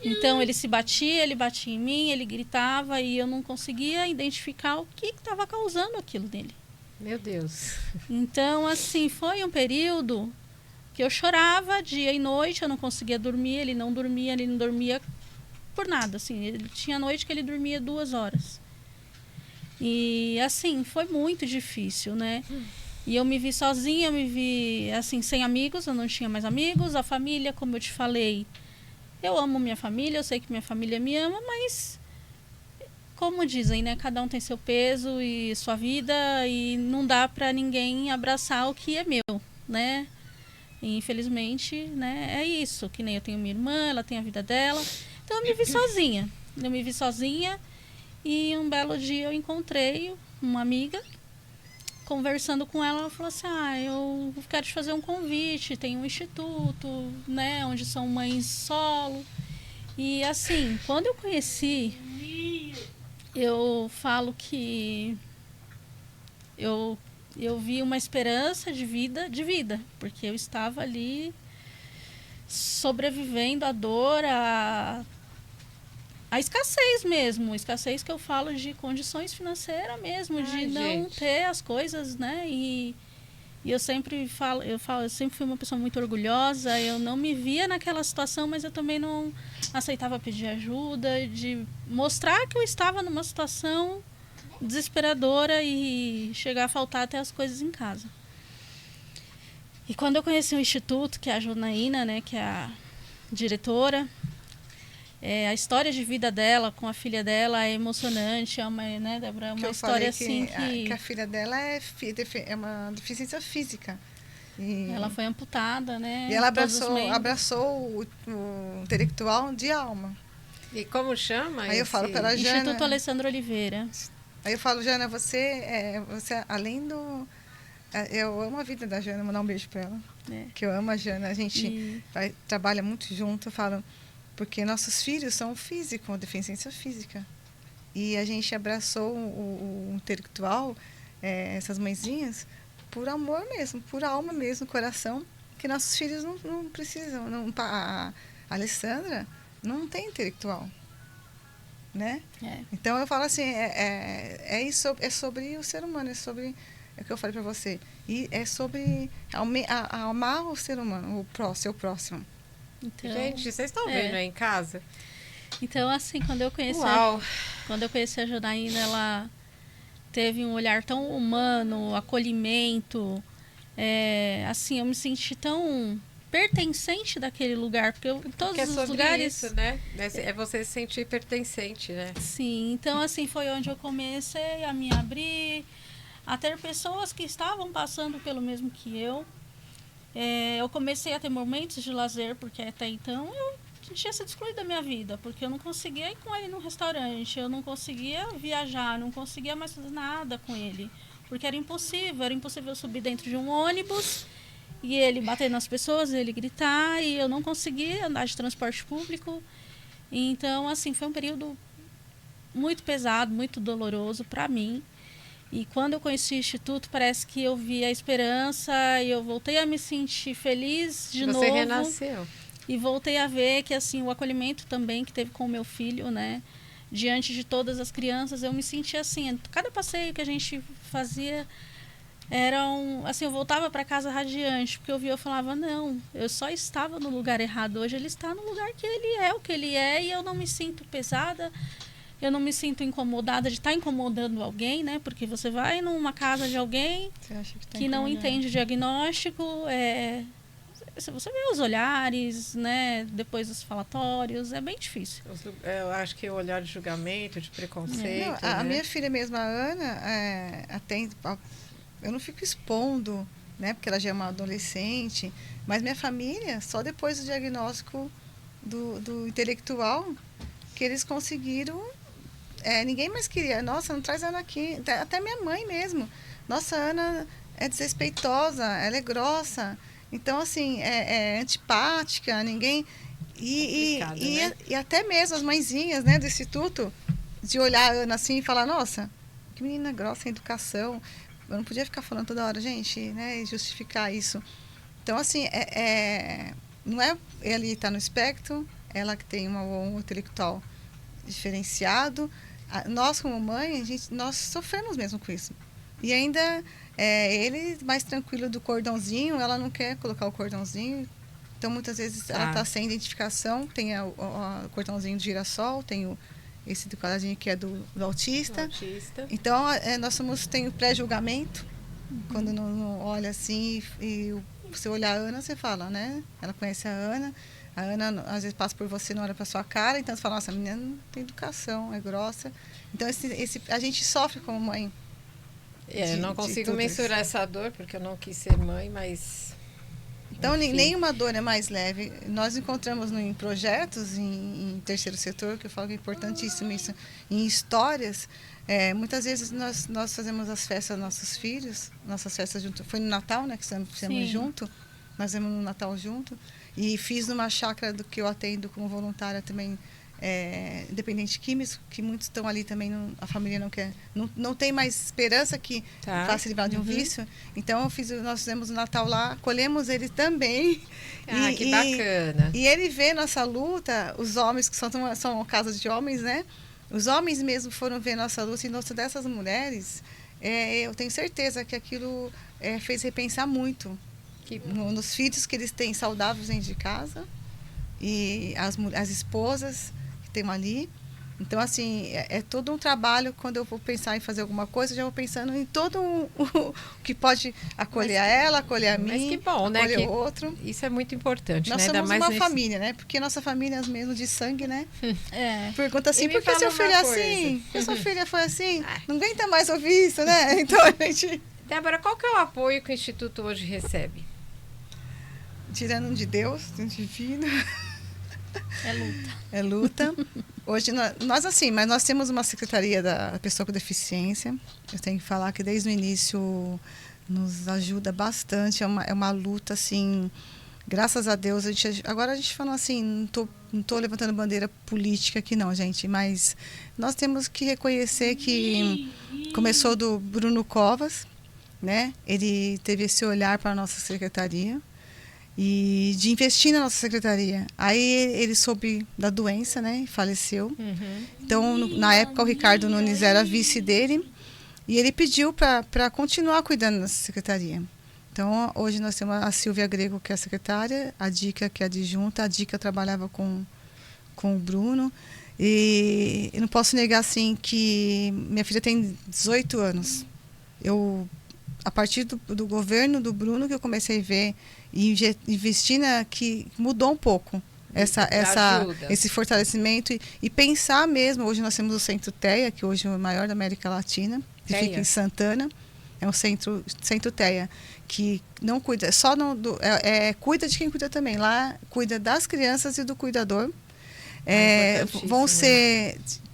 Então ele batia em mim, ele gritava e eu não conseguia identificar o que estava causando aquilo nele. Meu Deus. Então, assim, foi um período que eu chorava dia e noite, eu não conseguia dormir, ele não dormia por nada, assim. Ele tinha noite que ele dormia 2 horas. E, assim, foi muito difícil, né? E eu me vi sozinha, eu me vi, assim, sem amigos, eu não tinha mais amigos. A família, como eu te falei, eu amo minha família, eu sei que minha família me ama, mas, como dizem, né? Cada um tem seu peso e sua vida e não dá pra ninguém abraçar o que é meu, né? E, infelizmente, né? É isso, que nem eu tenho minha irmã, ela tem a vida dela. Então, eu me vi sozinha. E um belo dia eu encontrei uma amiga. Conversando com ela, ela falou assim, eu quero te fazer um convite, tem um instituto, né, onde são mães solo. E assim, quando eu conheci, eu falo que eu vi uma esperança de vida, porque eu estava ali sobrevivendo à dor, a escassez mesmo, escassez que eu falo de condições financeiras mesmo, de não ter as coisas, né? E eu sempre falo, eu sempre fui uma pessoa muito orgulhosa, eu não me via naquela situação, mas eu também não aceitava pedir ajuda, de mostrar que eu estava numa situação desesperadora e chegar a faltar até as coisas em casa. E quando eu conheci o Instituto, que é a Janaína, né, que é a diretora, a história de vida dela com a filha dela é emocionante, né, Débora? É uma história assim que a filha dela é uma deficiência física. E ela foi amputada, né? E ela abraçou o intelectual de alma. E como chama? Aí eu falo para ela, Jana... Instituto Alessandro Oliveira. Aí eu falo, Jana, você além do... Eu amo a vida da Jana, mandar um beijo para ela. Que eu amo a Jana. A gente trabalha muito junto, eu falo... Porque nossos filhos são físicos, com deficiência física. E a gente abraçou o intelectual, essas mãezinhas, por amor mesmo, por alma mesmo, coração, que nossos filhos não precisam. A Alessandra não tem intelectual. Né? Então eu falo assim, é sobre o ser humano, é o que eu falei para você. E é sobre amar o ser humano, seu próximo. Então, gente, vocês estão vendo aí em casa? Então, assim, quando eu conheci a Janaína, ela teve um olhar tão humano, acolhimento, assim, eu me senti tão pertencente daquele lugar, porque em todos os lugares... Isso, né? É você se sentir pertencente, né? Sim, então, assim, foi onde eu comecei a me abrir, a ter pessoas que estavam passando pelo mesmo que eu. Eu comecei a ter momentos de lazer, porque até então eu tinha sido excluída da minha vida, porque eu não conseguia ir com ele no restaurante, eu não conseguia viajar, não conseguia mais fazer nada com ele, porque era impossível eu subir dentro de um ônibus e ele bater nas pessoas, ele gritar, e eu não conseguia andar de transporte público. Então, assim, foi um período muito pesado, muito doloroso para mim. E quando eu conheci o Instituto, parece que eu vi a esperança e eu voltei a me sentir feliz de novo. Você renasceu. E voltei a ver que, assim, o acolhimento também que teve com o meu filho, né? Diante de todas as crianças, eu me sentia assim, cada passeio que a gente fazia assim, eu voltava para casa radiante, porque eu falava, não, eu só estava no lugar errado. Hoje ele está no lugar que ele é, o que ele é, e eu não me sinto pesada. Eu não me sinto incomodada de estar incomodando alguém, né? Porque você vai numa casa de alguém que não entende o diagnóstico, você vê os olhares, né? Depois os falatórios, é bem difícil. Eu acho que o olhar de julgamento, de preconceito. A minha filha mesmo, a Ana, eu não fico expondo, né? Porque ela já é uma adolescente, mas minha família, só depois do diagnóstico do intelectual, que eles conseguiram... ninguém mais queria. Nossa, não traz a Ana aqui. Até minha mãe mesmo. Nossa, a Ana é desrespeitosa, ela é grossa. Então, assim, é antipática, ninguém... E até mesmo as mãezinhas, né, do Instituto, de olhar a Ana assim e falar, nossa, que menina grossa, sem educação. Eu não podia ficar falando toda hora, gente, né, e justificar isso. Então, assim, não é ele estar no espectro, ela que tem um intelectual diferenciado. Nós, como mãe, nós sofremos mesmo com isso. E ainda ele mais tranquilo do cordãozinho, ela não quer colocar o cordãozinho. Então, muitas vezes, ela está sem identificação. Tem o cordãozinho de girassol, tem esse do quadradinho que é do autista. Então, nós tem o pré-julgamento. Quando não olha assim, e você olhar a Ana, você fala, né? Ela conhece a Ana. A Ana, às vezes, passa por você, não olha para sua cara. Então, você fala, nossa, a menina não tem educação, é grossa. Então, a gente sofre como mãe. Eu não consigo mensurar essa dor, porque eu não quis ser mãe, mas... Então, nenhuma dor é mais leve. Nós encontramos em projetos, em terceiro setor, que eu falo que é importantíssimo isso, em histórias. Muitas vezes nós fazemos as festas dos nossos filhos, nossas festas junto. Foi no Natal, né, que fizemos junto. Nós fizemos no Natal junto. E fiz numa chácara do que eu atendo como voluntária também, dependentes químicos, que muitos estão ali também, a família não quer, não tem mais esperança que vá se livrar de um vício. Então nós fizemos o Natal lá, acolhemos ele também. Que bacana. E ele vê nossa luta, os homens, que são uma casa de homens, né? Os homens mesmo foram ver nossa luta e nossa dessas mulheres. Eu tenho certeza que aquilo fez repensar muito nos filhos que eles têm saudáveis dentro de casa e as esposas que tem ali. Então, assim, é todo um trabalho. Quando eu vou pensar em fazer alguma coisa, eu já vou pensando em todo o que pode acolher ela, acolher a mim, mas que bom, né? acolher o outro. Isso é muito importante, Nós né? somos uma família, né? Porque nossa família é mesmo de sangue, né? Pergunta assim, por que seu filho é assim? Por que sua filha foi assim? Não aguenta mais ouvir isso, né? Então, a gente... Débora, qual que é o apoio que o Instituto hoje recebe? Tirando de Deus, do divino... É luta. Hoje mas nós temos uma secretaria da pessoa com deficiência. Eu tenho que falar que desde o início nos ajuda bastante. É uma luta, assim, graças a Deus. Agora a gente fala assim, não tô levantando bandeira política aqui não, gente, mas nós temos que reconhecer que começou do Bruno Covas, né? Ele teve esse olhar para a nossa secretaria e de investir na nossa secretaria. Aí ele soube da doença, né? E faleceu. Então, na época, o Ricardo Nunes era vice dele e ele pediu para continuar cuidando da secretaria. Então, hoje nós temos a Silvia Grego, que é a secretária, a Dica, que é a adjunta. A Dica trabalhava com o Bruno. E eu não posso negar, assim, que minha filha tem 18 anos. A partir do governo do Bruno, que eu comecei a ver e investir que mudou um pouco esse fortalecimento e pensar mesmo. Hoje nós temos o Centro TEA, que hoje é o maior da América Latina, que fica em Santana. É um centro TEA, que não cuida, cuida de quem cuida também. Lá cuida das crianças e do cuidador.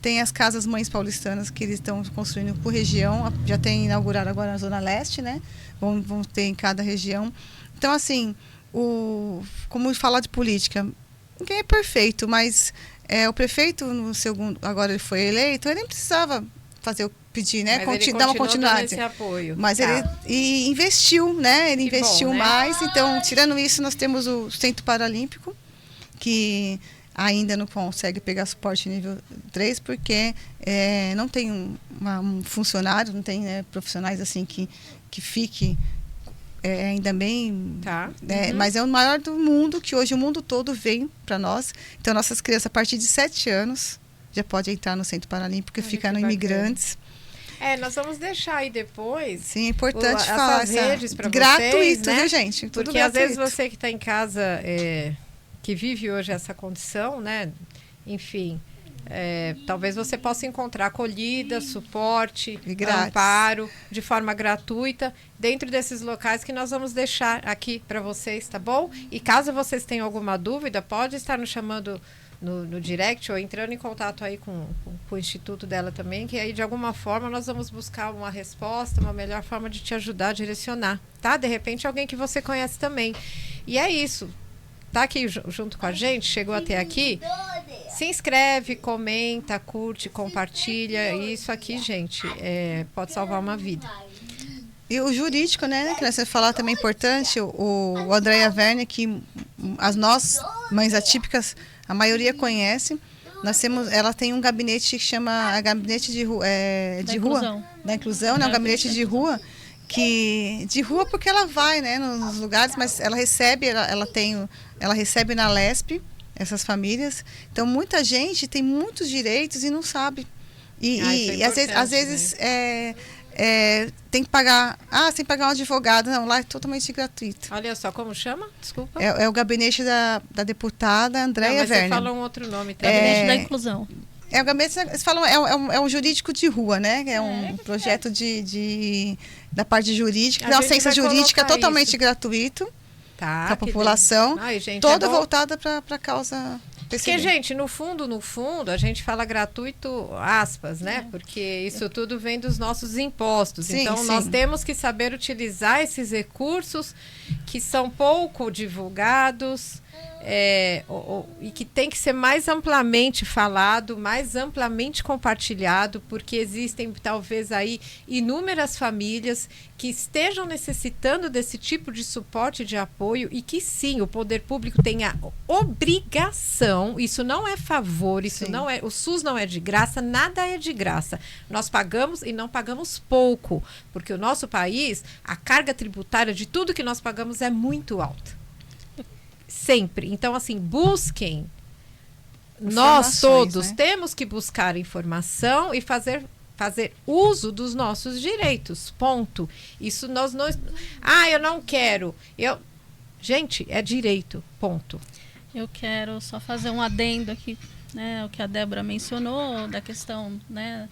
Tem as casas mães paulistanas que eles estão construindo por região, já tem inaugurado agora na Zona Leste, né? Vão ter em cada região. Então, assim, como falar de política, ninguém é perfeito, mas o prefeito, agora ele foi eleito, ele nem precisava pedir, né? Dar uma continuidade. Mas ele investiu, né? Ele investiu mais. Então, tirando isso, nós temos o Centro Paralímpico, que ainda não consegue pegar suporte nível 3, porque não tem um funcionário, não tem profissionais assim que fique ainda bem. Mas é o maior do mundo, que hoje o mundo todo vem para nós. Então, nossas crianças, a partir de 7 anos, já pode entrar no Centro Paralímpico e ficar no Imigrantes. Nós vamos deixar aí depois. Sim, é importante falar essas redes para vocês, gratuito, né? Viu, gente? Tudo porque gratuito. Às vezes você que está em casa, que vive hoje essa condição, né? Enfim, talvez você possa encontrar acolhida, suporte, amparo, de forma gratuita, dentro desses locais que nós vamos deixar aqui para vocês, tá bom? E caso vocês tenham alguma dúvida, pode estar nos chamando no direct ou entrando em contato aí com o instituto dela também, que aí de alguma forma nós vamos buscar uma resposta, uma melhor forma de te ajudar a direcionar, tá? De repente alguém que você conhece também. E é isso. Tá aqui junto com a gente, chegou até aqui, se inscreve, comenta, curte, compartilha. Isso aqui, gente, pode salvar uma vida. E o jurídico, né, que você falar também é importante, o Andréa Verne, que nós, mães atípicas, a maioria conhece. Ela tem um gabinete que chama Gabinete de Rua, da Inclusão, né, um gabinete de rua, de rua porque ela vai, né, nos lugares, mas ela recebe, ela recebe na LESP essas famílias. Então, muita gente tem muitos direitos e não sabe. E às vezes tem que pagar. Tem que pagar um advogado. Não, lá é totalmente gratuito. Olha só, como chama? Desculpa. É o gabinete da deputada Andréa Verne. Você fala um outro nome também. Gabinete da Inclusão. O gabinete, eles falam, é um jurídico de rua, né? É um projeto da parte jurídica, da ciência jurídica totalmente gratuito para a população, toda voltada para a causa. Porque, gente, no fundo, a gente fala gratuito, aspas, né? Porque isso tudo vem dos nossos impostos. Então, nós temos que saber utilizar esses recursos que são pouco divulgados, e que tem que ser mais amplamente falado, mais amplamente compartilhado, porque existem talvez aí inúmeras famílias que estejam necessitando desse tipo de suporte e de apoio, e que sim, o poder público tem a obrigação, isso não é favor, isso não é, o SUS não é de graça, nada é de graça. Nós pagamos e não pagamos pouco, porque o nosso país, a carga tributária de tudo que nós pagamos é muito alta. Sempre. Então, assim, busquem. Nós todos, né, temos que buscar informação e fazer uso dos nossos direitos. Ponto. Isso nós não... eu não quero. Gente, é direito. Ponto. Eu quero só fazer um adendo aqui, né, o que a Débora mencionou, da questão, né,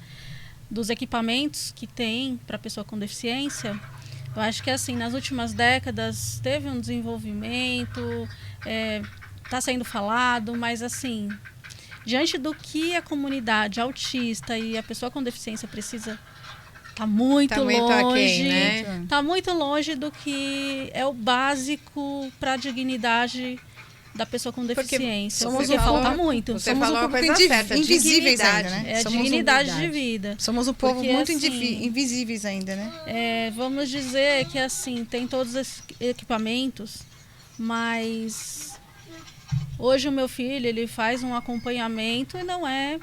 dos equipamentos que tem para pessoa com deficiência. Eu acho que, assim, nas últimas décadas teve um desenvolvimento, está sendo falado, mas, assim, diante do que a comunidade autista e a pessoa com deficiência precisa, está muito longe, né? Tá muito longe do que é o básico para a dignidade da pessoa com deficiência. Porque falta muito. Você falou uma coisa certa, invisíveis ainda, né? É a dignidade de vida. Somos um povo muito invisíveis ainda, né? Vamos dizer que, assim, tem todos esses equipamentos, mas hoje o meu filho, ele faz um acompanhamento e não é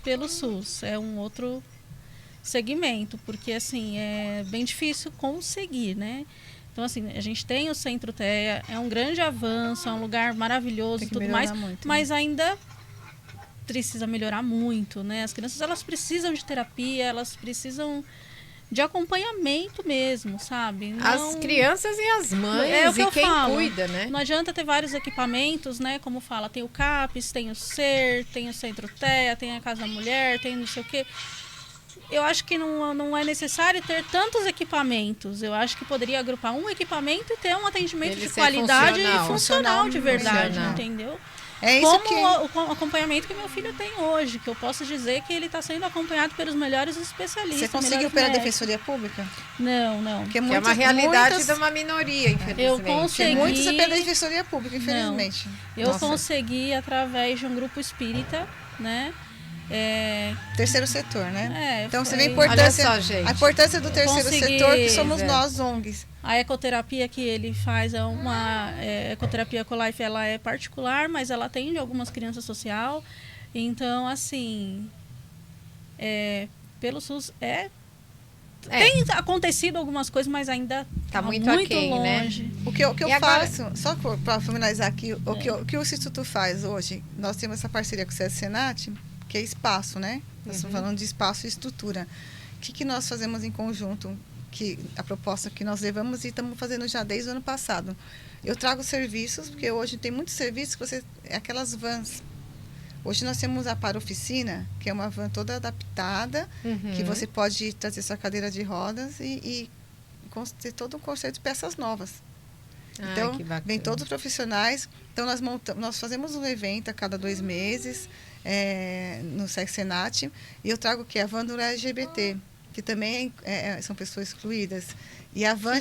pelo SUS, é um outro segmento, porque, assim, é bem difícil conseguir, né? Então, assim, a gente tem o Centro TEA, é um grande avanço, é um lugar maravilhoso e tudo mais, muito, mas ainda precisa melhorar muito, né? As crianças, elas precisam de terapia, elas precisam de acompanhamento mesmo, sabe? Não... As crianças e as mães e quem cuida, né? Não adianta ter vários equipamentos, né? Como fala, tem o CAPES, tem o SER, tem o Centro TEA, tem a Casa da Mulher, tem não sei o quê. Eu acho que não é necessário ter tantos equipamentos. Eu acho que poderia agrupar um equipamento e ter um atendimento de qualidade e funcional de verdade, entendeu? É isso o acompanhamento que meu filho tem hoje, que eu posso dizer que ele está sendo acompanhado pelos melhores especialistas. Você conseguiu pela Defensoria Pública? Não. Porque é uma realidade de uma minoria, infelizmente. Eu consegui... Muitos é pela Defensoria Pública, infelizmente. Eu consegui através de um grupo espírita, né? Terceiro setor, né? Então você vê a importância do terceiro setor, que somos nós, ONGs. A ecoterapia que ele faz é uma ecoterapia Ecolife, ela é particular, mas ela atende algumas crianças social. Então, assim, pelo SUS tem acontecido algumas coisas, mas ainda está muito aquém, longe. Né? O que eu faço, só para finalizar aqui, o que o Instituto faz hoje, nós temos essa parceria com o Senat, que é espaço, né? Nós estamos falando de espaço e estrutura. O que nós fazemos em conjunto? A proposta que nós levamos e estamos fazendo já desde o ano passado. Eu trago serviços, porque hoje tem muitos serviços que aquelas vans. Hoje nós temos a Para-Oficina, que é uma van toda adaptada, que você pode trazer sua cadeira de rodas e ter todo um conceito de peças novas. Então, vem todos os profissionais. Então, nós fazemos um evento a cada 2 meses, no Senat, e eu trago a van do LGBT, que também são pessoas excluídas. E a van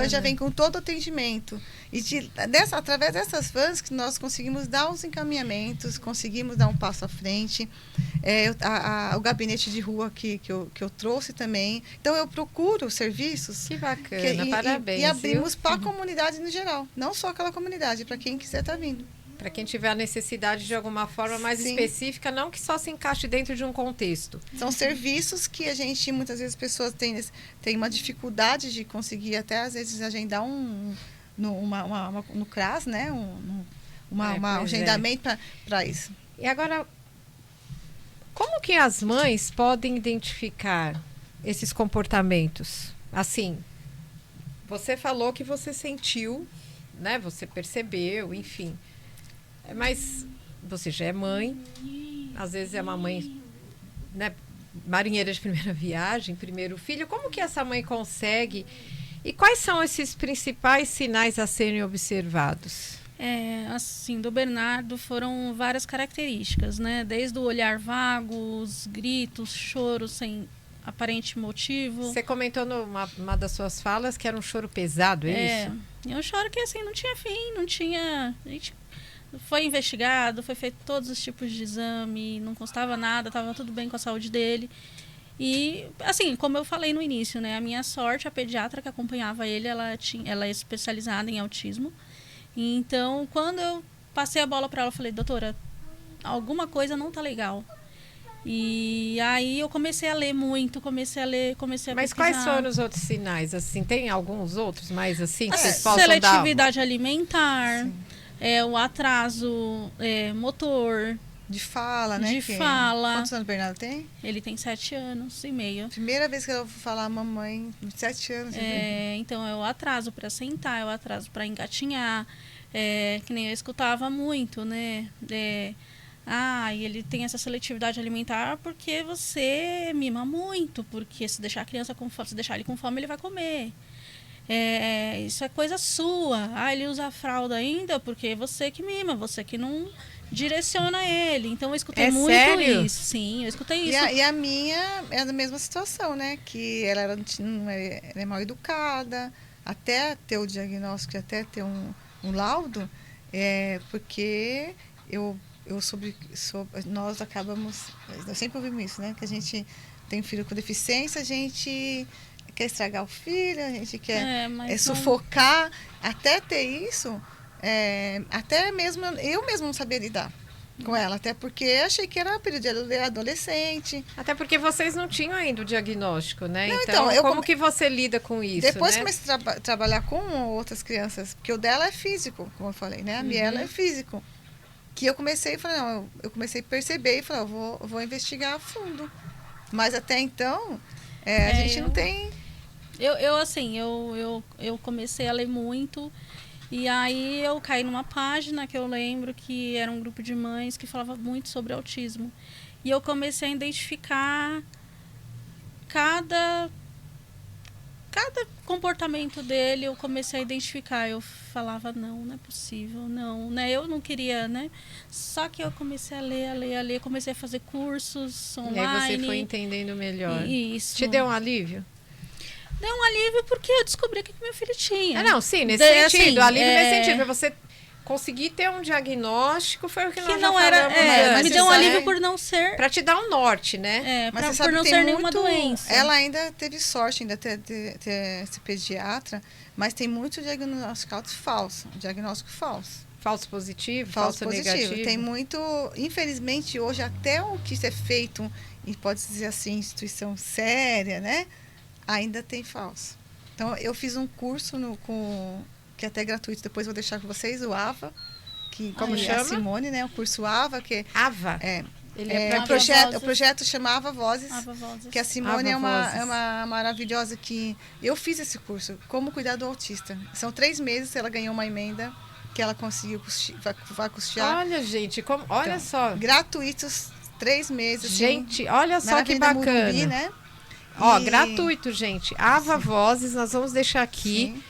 já vem com todo o atendimento. E através dessas vans que nós conseguimos dar os encaminhamentos, conseguimos dar um passo à frente. O gabinete de rua que eu trouxe também. Então, eu procuro serviços. Que bacana, parabéns. E abrimos para a comunidade no geral. Não só aquela comunidade, para quem quiser estar vindo. Para quem tiver a necessidade de alguma forma mais específica, não que só se encaixe dentro de um contexto. São serviços que a gente, muitas vezes, as pessoas têm uma dificuldade de conseguir, até às vezes, agendar no CRAS, né? Um agendamento para isso. E agora, como que as mães podem identificar esses comportamentos? Assim, você falou que você sentiu, né? Você percebeu, enfim... Mas você já é mãe, às vezes é uma mãe, né, marinheira de primeira viagem, primeiro filho. Como que essa mãe consegue? E quais são esses principais sinais a serem observados? Assim, do Bernardo foram várias características, né? Desde o olhar vago, os gritos, choros sem aparente motivo. Você comentou numa das suas falas que era um choro pesado, é isso? É um choro que assim não tinha fim, não tinha... A gente foi investigado, foi feito todos os tipos de exame, não constava nada, estava tudo bem com a saúde dele. E, assim, como eu falei no início, né? A minha sorte, a pediatra que acompanhava ele, ela é especializada em autismo. Então, quando eu passei a bola para ela, eu falei, doutora, alguma coisa não tá legal. E aí eu comecei a ler muito, comecei a pesquisar. Mas quais foram os outros sinais, assim? Tem alguns outros mais, assim, que vocês possam dar? Seletividade alimentar, o atraso motor... De fala, né? De fala. Quantos anos o Bernardo tem? Ele tem 7 anos e meio. Primeira vez que eu vou falar mamãe, 7 anos. Então, é o atraso para sentar, é o atraso para engatinhar. Que nem eu escutava muito, né? E ele tem essa seletividade alimentar porque você mima muito. Porque se deixar a criança com fome, se deixar ele com fome, ele vai comer. Isso é coisa sua. Ele usa a fralda ainda porque você que mima, você que não direciona ele. Então eu escutei muito sério? isso. Sim, eu escutei isso. E a minha é a mesma situação, né? Que ela é mal educada, até ter o diagnóstico, até ter um laudo, porque nós acabamos, eu sempre ouvi isso, né? Que a gente tem filho com deficiência, a gente quer estragar o filho, a gente quer sufocar. Até ter isso, até mesmo eu mesmo não sabia lidar com ela, até porque achei que era período de adolescente. Até porque vocês não tinham ainda o diagnóstico, né? Não, então como que você lida com isso? Depois né? comecei a trabalhar com outras crianças, porque o dela é físico, como eu falei, né? A Miela é físico. Que eu comecei a perceber e falei, eu vou investigar a fundo. Mas até então, a gente não tem... Eu comecei a ler muito e aí eu caí numa página que eu lembro que era um grupo de mães que falava muito sobre autismo. E eu comecei a identificar cada comportamento dele, eu comecei a identificar. Eu falava, não é possível, não, né? Eu não queria, né? Só que eu comecei a ler, comecei a fazer cursos online. E aí você foi entendendo melhor. Isso. Te deu um alívio? Deu um alívio porque eu descobri o que meu filho tinha. Não, sim, nesse sentido. Alívio nesse sentido. Pra você conseguir ter um diagnóstico, foi o que nós já falamos. Me deu um alívio por não ser... Pra te dar um norte, né? Mas você por sabe não que ser tem nenhuma doença. Ela ainda teve sorte, ainda ter esse pediatra, mas tem muito diagnóstico falso. Diagnóstico falso. Falso positivo, falso positivo. Negativo. Tem muito, infelizmente, hoje até o que é feito, e pode dizer assim, instituição séria, né? Ainda tem falso. Então, eu fiz um curso que é até gratuito, depois vou deixar com vocês, o AVA, que como chama? A Simone, né? O curso AVA, que AVA? Ele o projeto chamava Vozes, Vozes. Que a Simone é uma maravilhosa que... Eu fiz esse curso, Como Cuidar do Autista. São 3 meses, ela ganhou uma emenda que ela conseguiu vai custear. Olha, gente, olha só. Gratuitos, 3 meses. Gente, olha só que bacana. Morumbi, né? Gratuito, gente. AVA Vozes, nós vamos deixar aqui. Sim.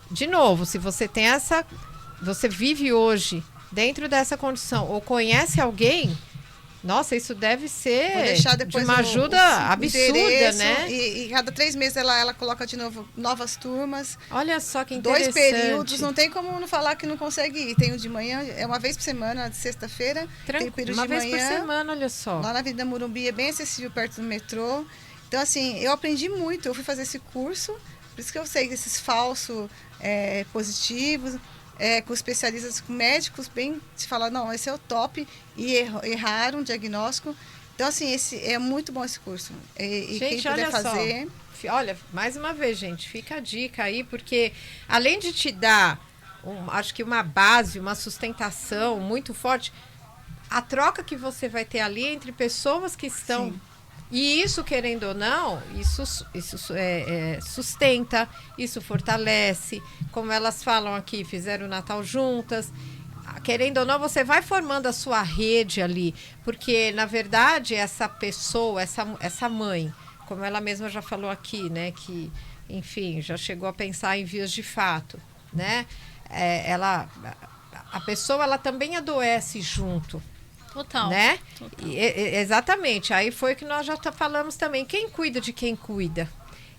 De novo, se você tem você vive hoje dentro dessa condição ou conhece alguém, nossa, isso deve ser de uma ajuda absurda, né? E cada 3 meses ela coloca de novo novas turmas. Olha só que interessante. 2 períodos, não tem como não falar que não consegue ir. Tem o de manhã, é uma vez por semana, de sexta-feira. Tem o período uma de manhã. Uma vez por semana, olha só. Lá na Avenida Morumbi, é bem acessível, perto do metrô. Então, assim, eu aprendi muito. Eu fui fazer esse curso, por isso que eu sei desses falsos positivos, com especialistas, com médicos, bem, se falar, não, esse é o top, e erraram o diagnóstico. Então, assim, é muito bom esse curso. E gente, quem puder fazer... Olha, mais uma vez, gente, fica a dica aí, porque além de te dar, acho que uma base, uma sustentação muito forte, a troca que você vai ter ali entre pessoas que estão... Sim. E isso, querendo ou não, isso sustenta, isso fortalece. Como elas falam aqui, fizeram o Natal juntas. Querendo ou não, você vai formando a sua rede ali. Porque, na verdade, essa pessoa, essa mãe, como ela mesma já falou aqui, né? Que, enfim, já chegou a pensar em vias de fato, né? A pessoa, ela também adoece junto. Total. Né? Total. Exatamente. Aí foi que nós já falamos também. Quem cuida de quem cuida?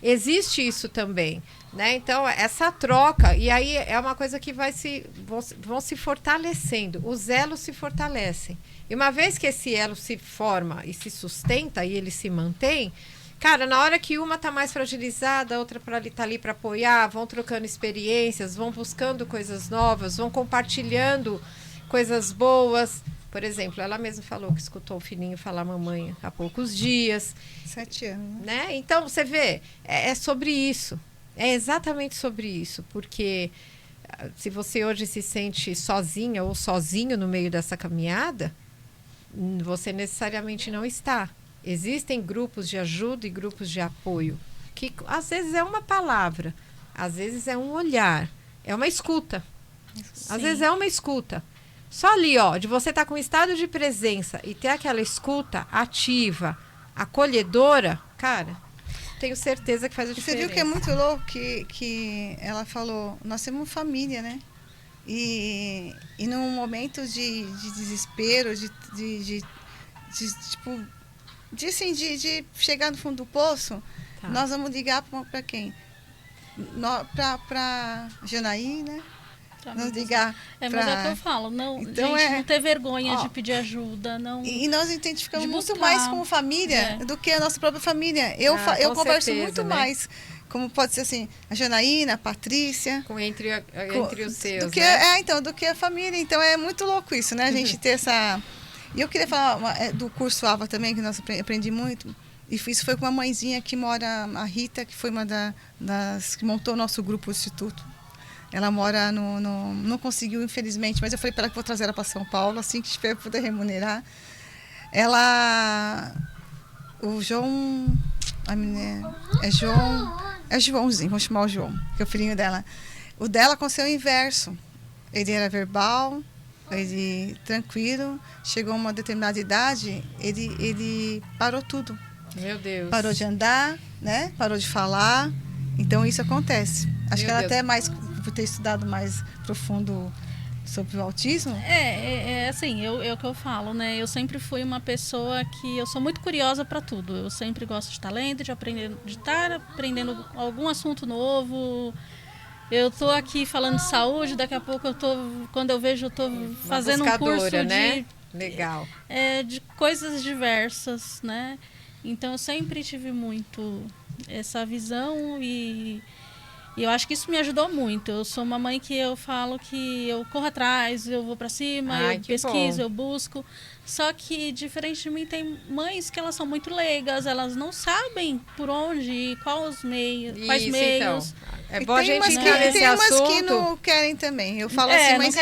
Existe isso também, né? Então, essa troca, e aí é uma coisa que vão se fortalecendo. Os elos se fortalecem. E uma vez que esse elo se forma e se sustenta e ele se mantém, cara, na hora que uma tá mais fragilizada, a outra tá ali para apoiar, vão trocando experiências, vão buscando coisas novas, vão compartilhando coisas boas. Por exemplo, ela mesma falou que escutou o filhinho falar mamãe há poucos dias. 7 anos. Né? Então, você vê, é sobre isso. É exatamente sobre isso. Porque se você hoje se sente sozinha ou sozinho no meio dessa caminhada, você necessariamente não está. Existem grupos de ajuda e grupos de apoio, que às vezes é uma palavra, às vezes é um olhar, é uma escuta. Às vezes é uma escuta. Só ali, ó, de você estar com estado de presença e ter aquela escuta ativa, acolhedora, cara, tenho certeza que faz a diferença. Você viu que é muito louco que ela falou, nós temos família, né? E num momento de desespero, de chegar no fundo do poço, nós vamos ligar para quem? Para Janaí, né? Nós ligar mas é o que eu falo, não, então, gente, não ter vergonha de pedir ajuda. Não, e nós identificamos muito mais como família do que a nossa própria família. Eu converso muito mais, como pode ser assim, a Janaína, a Patrícia. Entre os seus, do que, né? do que a família. Então é muito louco isso, né? A gente ter essa... E eu queria falar do curso AVA também, que nós aprendi muito. E isso foi com uma mãezinha que mora, a Rita, que foi uma das que montou o nosso grupo, o Instituto. Ela mora não conseguiu, infelizmente, mas eu falei para ela que vou trazer ela para São Paulo, assim que tiver poder remunerar. O João, é Joãozinho, vamos chamar o João, que é o filhinho dela. O dela aconteceu o inverso. Ele era verbal, ele tranquilo, chegou a uma determinada idade, ele parou tudo. Meu Deus. Parou de andar, né? Parou de falar. Então isso acontece. Acho que ela até mais, por ter estudado mais profundo sobre o autismo. Assim, é o que eu falo, né? Eu sempre fui uma pessoa que eu sou muito curiosa para tudo. Eu sempre gosto de estar lendo, de estar aprendendo algum assunto novo. Eu tô aqui falando de saúde, daqui a pouco quando eu vejo, eu tô fazendo um curso né? Legal. De coisas diversas, né? Então eu sempre tive muito essa visão e eu acho que isso me ajudou muito. Eu sou uma mãe que eu falo que eu corro atrás, eu vou para cima, eu pesquiso, eu busco. Só que, diferente de mim, tem mães que elas são muito leigas, elas não sabem por onde, quais meios. Então. É bom a gente entrar nesse assunto. Tem umas que não querem também. Eu falo assim, mas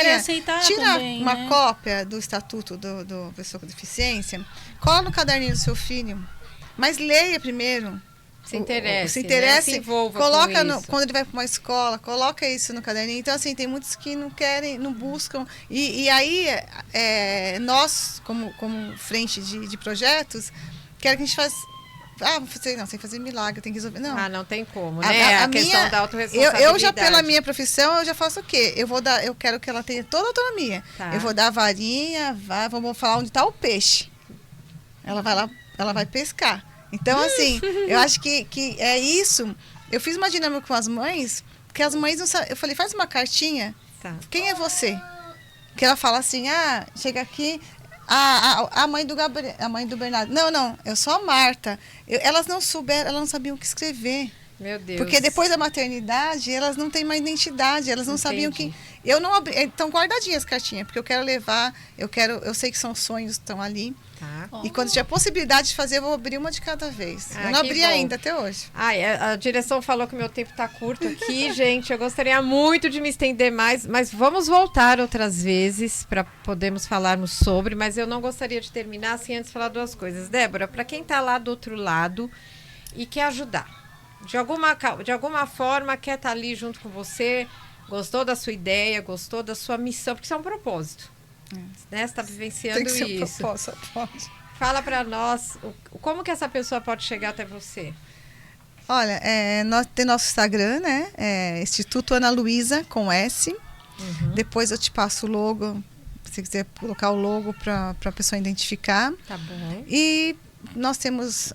tira uma cópia do Estatuto do Pessoa com Deficiência, cola no caderninho do seu filho, mas leia primeiro. Se interesse, né? Se envolva coloca com isso. Quando ele vai para uma escola, coloca isso no caderninho. Então, assim, tem muitos que não querem, não buscam. E aí, nós, como frente de projetos, quero que a gente faça... sem fazer milagre, tem que resolver. Não. Não tem como, né? A questão da autorresponsabilidade. Eu já, pela minha profissão, eu já faço o quê? Eu quero que ela tenha toda a autonomia. Tá. Eu vou dar a varinha, vamos falar onde está o peixe. Ela vai lá, ela vai pescar. Então, assim, eu acho que é isso. Eu fiz uma dinâmica com as mães, porque as mães não sabem. Eu falei, faz uma cartinha. Tá. Quem é você? Que ela fala assim, chega aqui, a mãe do Gabriel, a mãe do Bernardo. Não, eu sou a Marta. Elas não sabiam o que escrever. Meu Deus. Porque depois da maternidade, elas não têm mais identidade, elas não sabiam o que... Eu não abri... Estão guardadinhas as cartinhas, porque eu quero levar, eu sei que são sonhos que estão ali. Tá. E quando tiver possibilidade de fazer, eu vou abrir uma de cada vez. Eu não abri ainda até hoje. A direção falou que o meu tempo está curto aqui, gente. Eu gostaria muito de me estender mais, mas vamos voltar outras vezes para podermos falarmos sobre, mas eu não gostaria de terminar sem antes falar duas coisas. Débora, para quem está lá do outro lado e quer ajudar, de alguma forma quer estar ali junto com você, gostou da sua ideia, gostou da sua missão, porque isso é um propósito. Né? Você está vivenciando tem que ser isso. Pode. Fala para nós, como que essa pessoa pode chegar até você? Olha, tem nosso Instagram, né? Instituto Ana Luísa, com S. Depois eu te passo o logo se quiser colocar o logo para a pessoa identificar. Tá bom. E nós temos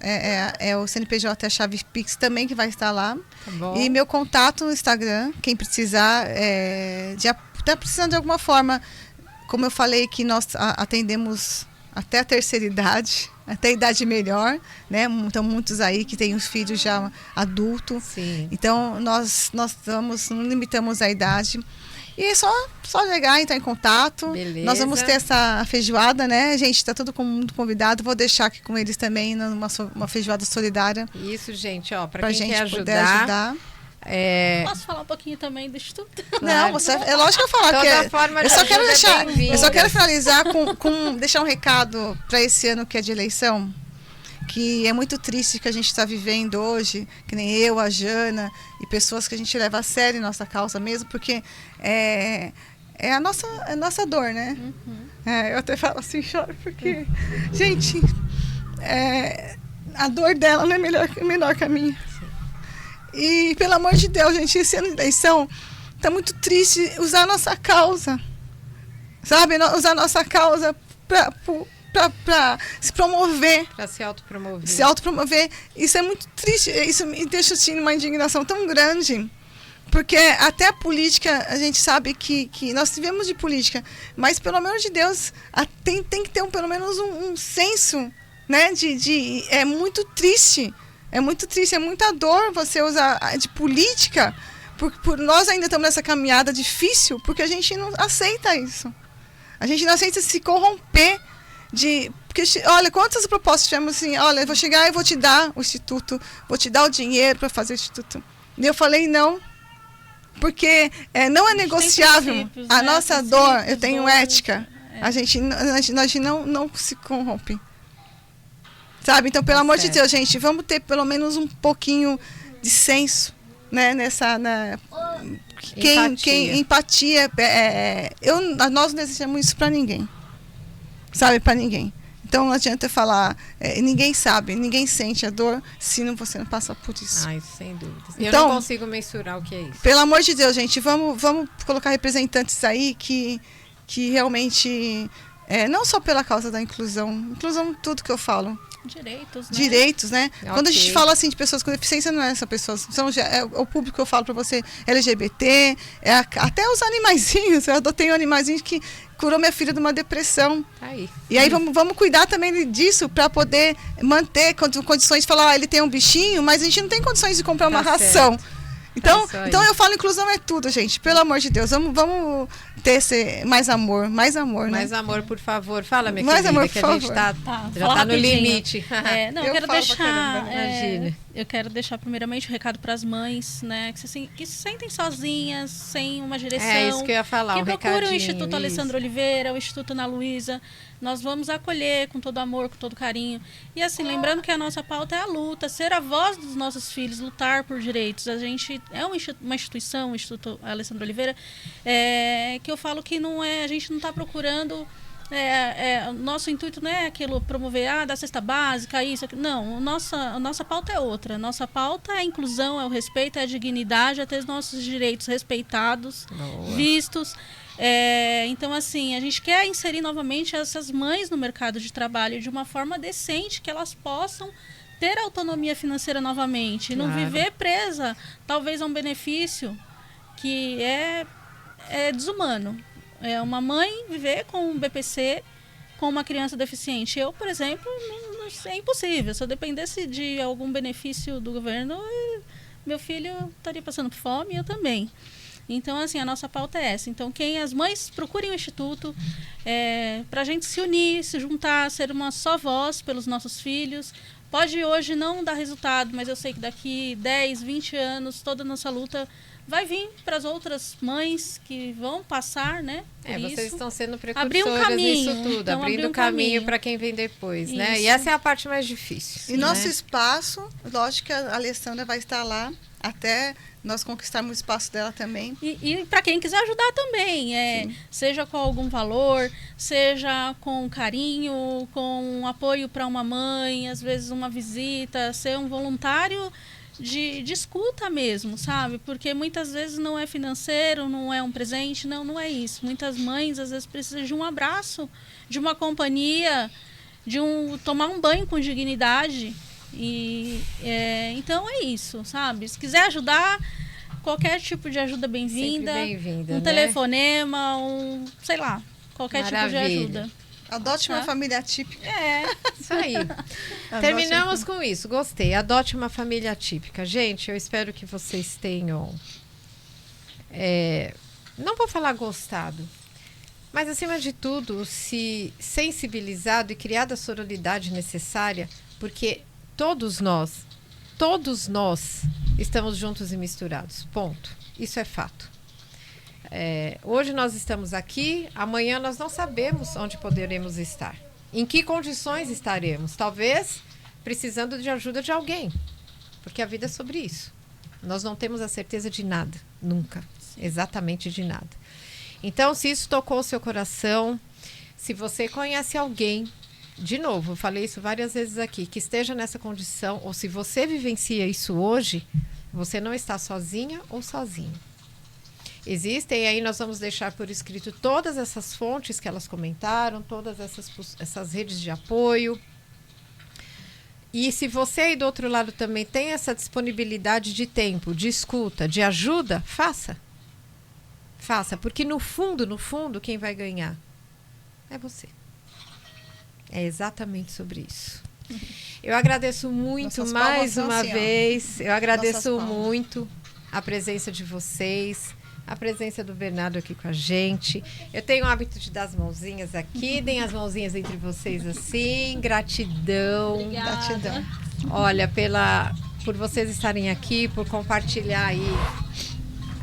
o CNPJ, a chave Pix também que vai estar lá. Tá bom. E meu contato no Instagram, quem precisar, tá precisando de alguma forma, como eu falei que nós atendemos até a terceira idade, até a idade melhor, né? Então muitos aí que têm os filhos já adultos. Sim. Então nós não limitamos a idade. E é só chegar, entrar em contato. Beleza. Nós vamos ter essa feijoada, né? Gente, está todo mundo convidado. Vou deixar aqui com eles também uma feijoada solidária. Isso, gente, ó, para Pra quem gente quer poder ajudar. Posso falar um pouquinho também do Instituto? Não, é lógico que eu falar Toda que forma de eu só quero ajuda é deixar, bem-vinda. eu só quero finalizar com deixar um recado para esse ano que é de eleição, que é muito triste que a gente está vivendo hoje, que nem eu, a Jana e pessoas que a gente leva a sério nossa causa mesmo, porque é a nossa dor, né? Eu até falo assim, choro porque, gente, a dor dela não é menor que a minha. E, pelo amor de Deus, gente, esse ano de eleição está muito triste usar a nossa causa, sabe? Usar a nossa causa para se promover. Para se autopromover. Se autopromover. Isso é muito triste. Isso me deixa assim, uma indignação tão grande. Porque até a política, a gente sabe que nós vivemos de política, mas, pelo amor de Deus, tem que ter pelo menos um senso, né? É muito triste. É muito triste, é muita dor você usar de política. Por nós ainda estamos nessa caminhada difícil, porque a gente não aceita isso. A gente não aceita se corromper porque, olha, quantas propostas tivemos assim, olha, eu vou chegar e vou te dar o instituto, vou te dar o dinheiro para fazer o instituto. E eu falei não, porque não é negociável. A nossa dor, eu tenho ética. A gente não se corrompe. Sabe? Então, pelo amor de Deus, gente, vamos ter pelo menos um pouquinho de senso, né? Empatia. Nós não desejamos isso para ninguém. Sabe? Para ninguém. Então, não adianta falar, ninguém sabe, ninguém sente a dor se você não passa por isso. Ah, isso sem dúvidas. Então, eu não consigo mensurar o que é isso. Pelo amor de Deus, gente, vamos colocar representantes aí que realmente, não só pela causa da inclusão, tudo que eu falo. Direitos, né? Okay. Quando a gente fala assim de pessoas com deficiência, não é essa pessoa, é o público que eu falo para você, LGBT, até os animaizinhos. Eu adotei um animaizinho que curou minha filha de uma depressão. Aí. E aí vamos cuidar também disso para poder manter condições de falar, ele tem um bichinho, mas a gente não tem condições de comprar uma ração. Então eu falo, inclusão é tudo, gente. Pelo amor de Deus, vamos ter mais amor, mais né? Mais amor, por favor. Fala, minha mais querida, amor, que por a gente já tá no limite. Eu quero deixar primeiramente o recado para as mães, né, que se sentem sozinhas, sem uma direção. É isso que eu ia falar, que procuram o Instituto Alessandro Oliveira, o Instituto Ana Luísa. Nós vamos acolher com todo amor, com todo carinho. E assim, lembrando que a nossa pauta é a luta, ser a voz dos nossos filhos, lutar por direitos. A gente é uma instituição, o Instituto Alessandro Oliveira, que eu falo que não é, a gente não está procurando. Nosso intuito não é aquilo promover da cesta básica, isso, aquilo. Não, a nossa pauta é outra. A nossa pauta é a inclusão, é o respeito, é a dignidade, é ter os nossos direitos respeitados, vistos. Então, assim, a gente quer inserir novamente essas mães no mercado de trabalho de uma forma decente, que elas possam ter autonomia financeira novamente, não viver presa, talvez, a um benefício que é desumano. Uma mãe viver com um BPC com uma criança deficiente. Eu, por exemplo, é impossível. Se eu dependesse de algum benefício do governo, meu filho estaria passando fome e eu também. Então, assim, a nossa pauta é essa. Então, as mães procurem o Instituto para a gente se unir, se juntar, ser uma só voz pelos nossos filhos. Pode hoje não dar resultado, mas eu sei que daqui 10, 20 anos, toda a nossa luta vai vir para as outras mães que vão passar, né? Vocês estão sendo abrir um precursoras caminho, nisso tudo, então, abrindo caminho para quem vem depois, né? Isso. E essa é a parte mais difícil. E nosso espaço, lógico que a Alessandra vai estar lá até nós conquistarmos o espaço dela também. E para quem quiser ajudar também, seja com algum valor, seja com carinho, com apoio para uma mãe, às vezes uma visita, ser um voluntário de escuta mesmo, sabe? Porque muitas vezes não é financeiro, não é um presente, não é isso. Muitas mães às vezes precisam de um abraço, de uma companhia, tomar um banho com dignidade. Então é isso, sabe? Se quiser ajudar, qualquer tipo de ajuda bem-vinda. Bem-vinda, um né? telefonema, sei lá, qualquer Maravilha. tipo de ajuda. Adote uma família típica. Isso aí. Terminamos com isso. Gostei. Adote uma família típica. Gente, eu espero que vocês tenham... não vou falar gostado, mas, acima de tudo, se sensibilizado e criado a sororidade necessária, porque todos nós estamos juntos e misturados. Ponto. Isso é fato. Hoje nós estamos aqui, amanhã nós não sabemos onde poderemos estar. Em que condições estaremos? Talvez precisando de ajuda de alguém. Porque a vida é sobre isso. Nós não temos a certeza de nada, nunca. Exatamente de nada. Então, se isso tocou o seu coração, se você conhece alguém, de novo, eu falei isso várias vezes aqui, que esteja nessa condição, ou se você vivencia isso hoje, você não está sozinha ou sozinho. Existem, aí nós vamos deixar por escrito todas essas fontes que elas comentaram, todas essas redes de apoio. E se você aí do outro lado também tem essa disponibilidade de tempo, de escuta, de ajuda, faça. Faça, porque no fundo, quem vai ganhar é você. É exatamente sobre isso. Eu agradeço muito mais uma vez. Eu agradeço muito a presença de vocês, a presença do Bernardo aqui com a gente. Eu tenho o hábito de dar as mãozinhas aqui, deem as mãozinhas entre vocês assim. Gratidão. Obrigada. Gratidão. Olha, por vocês estarem aqui, por compartilhar aí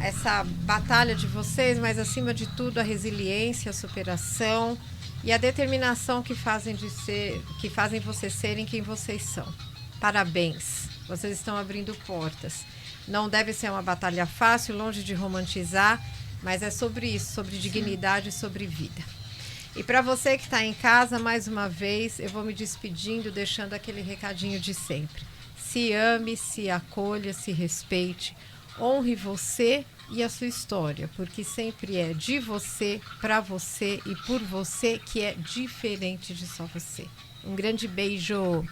essa batalha de vocês, mas acima de tudo a resiliência, a superação e a determinação que fazem vocês serem quem vocês são. Parabéns, vocês estão abrindo portas. Não deve ser uma batalha fácil, longe de romantizar, mas é sobre isso, sobre dignidade e sobre vida. E para você que está em casa, mais uma vez, eu vou me despedindo, deixando aquele recadinho de sempre. Se ame, se acolha, se respeite, honre você e a sua história, porque sempre é de você, para você e por você, que é diferente de só você. Um grande beijo!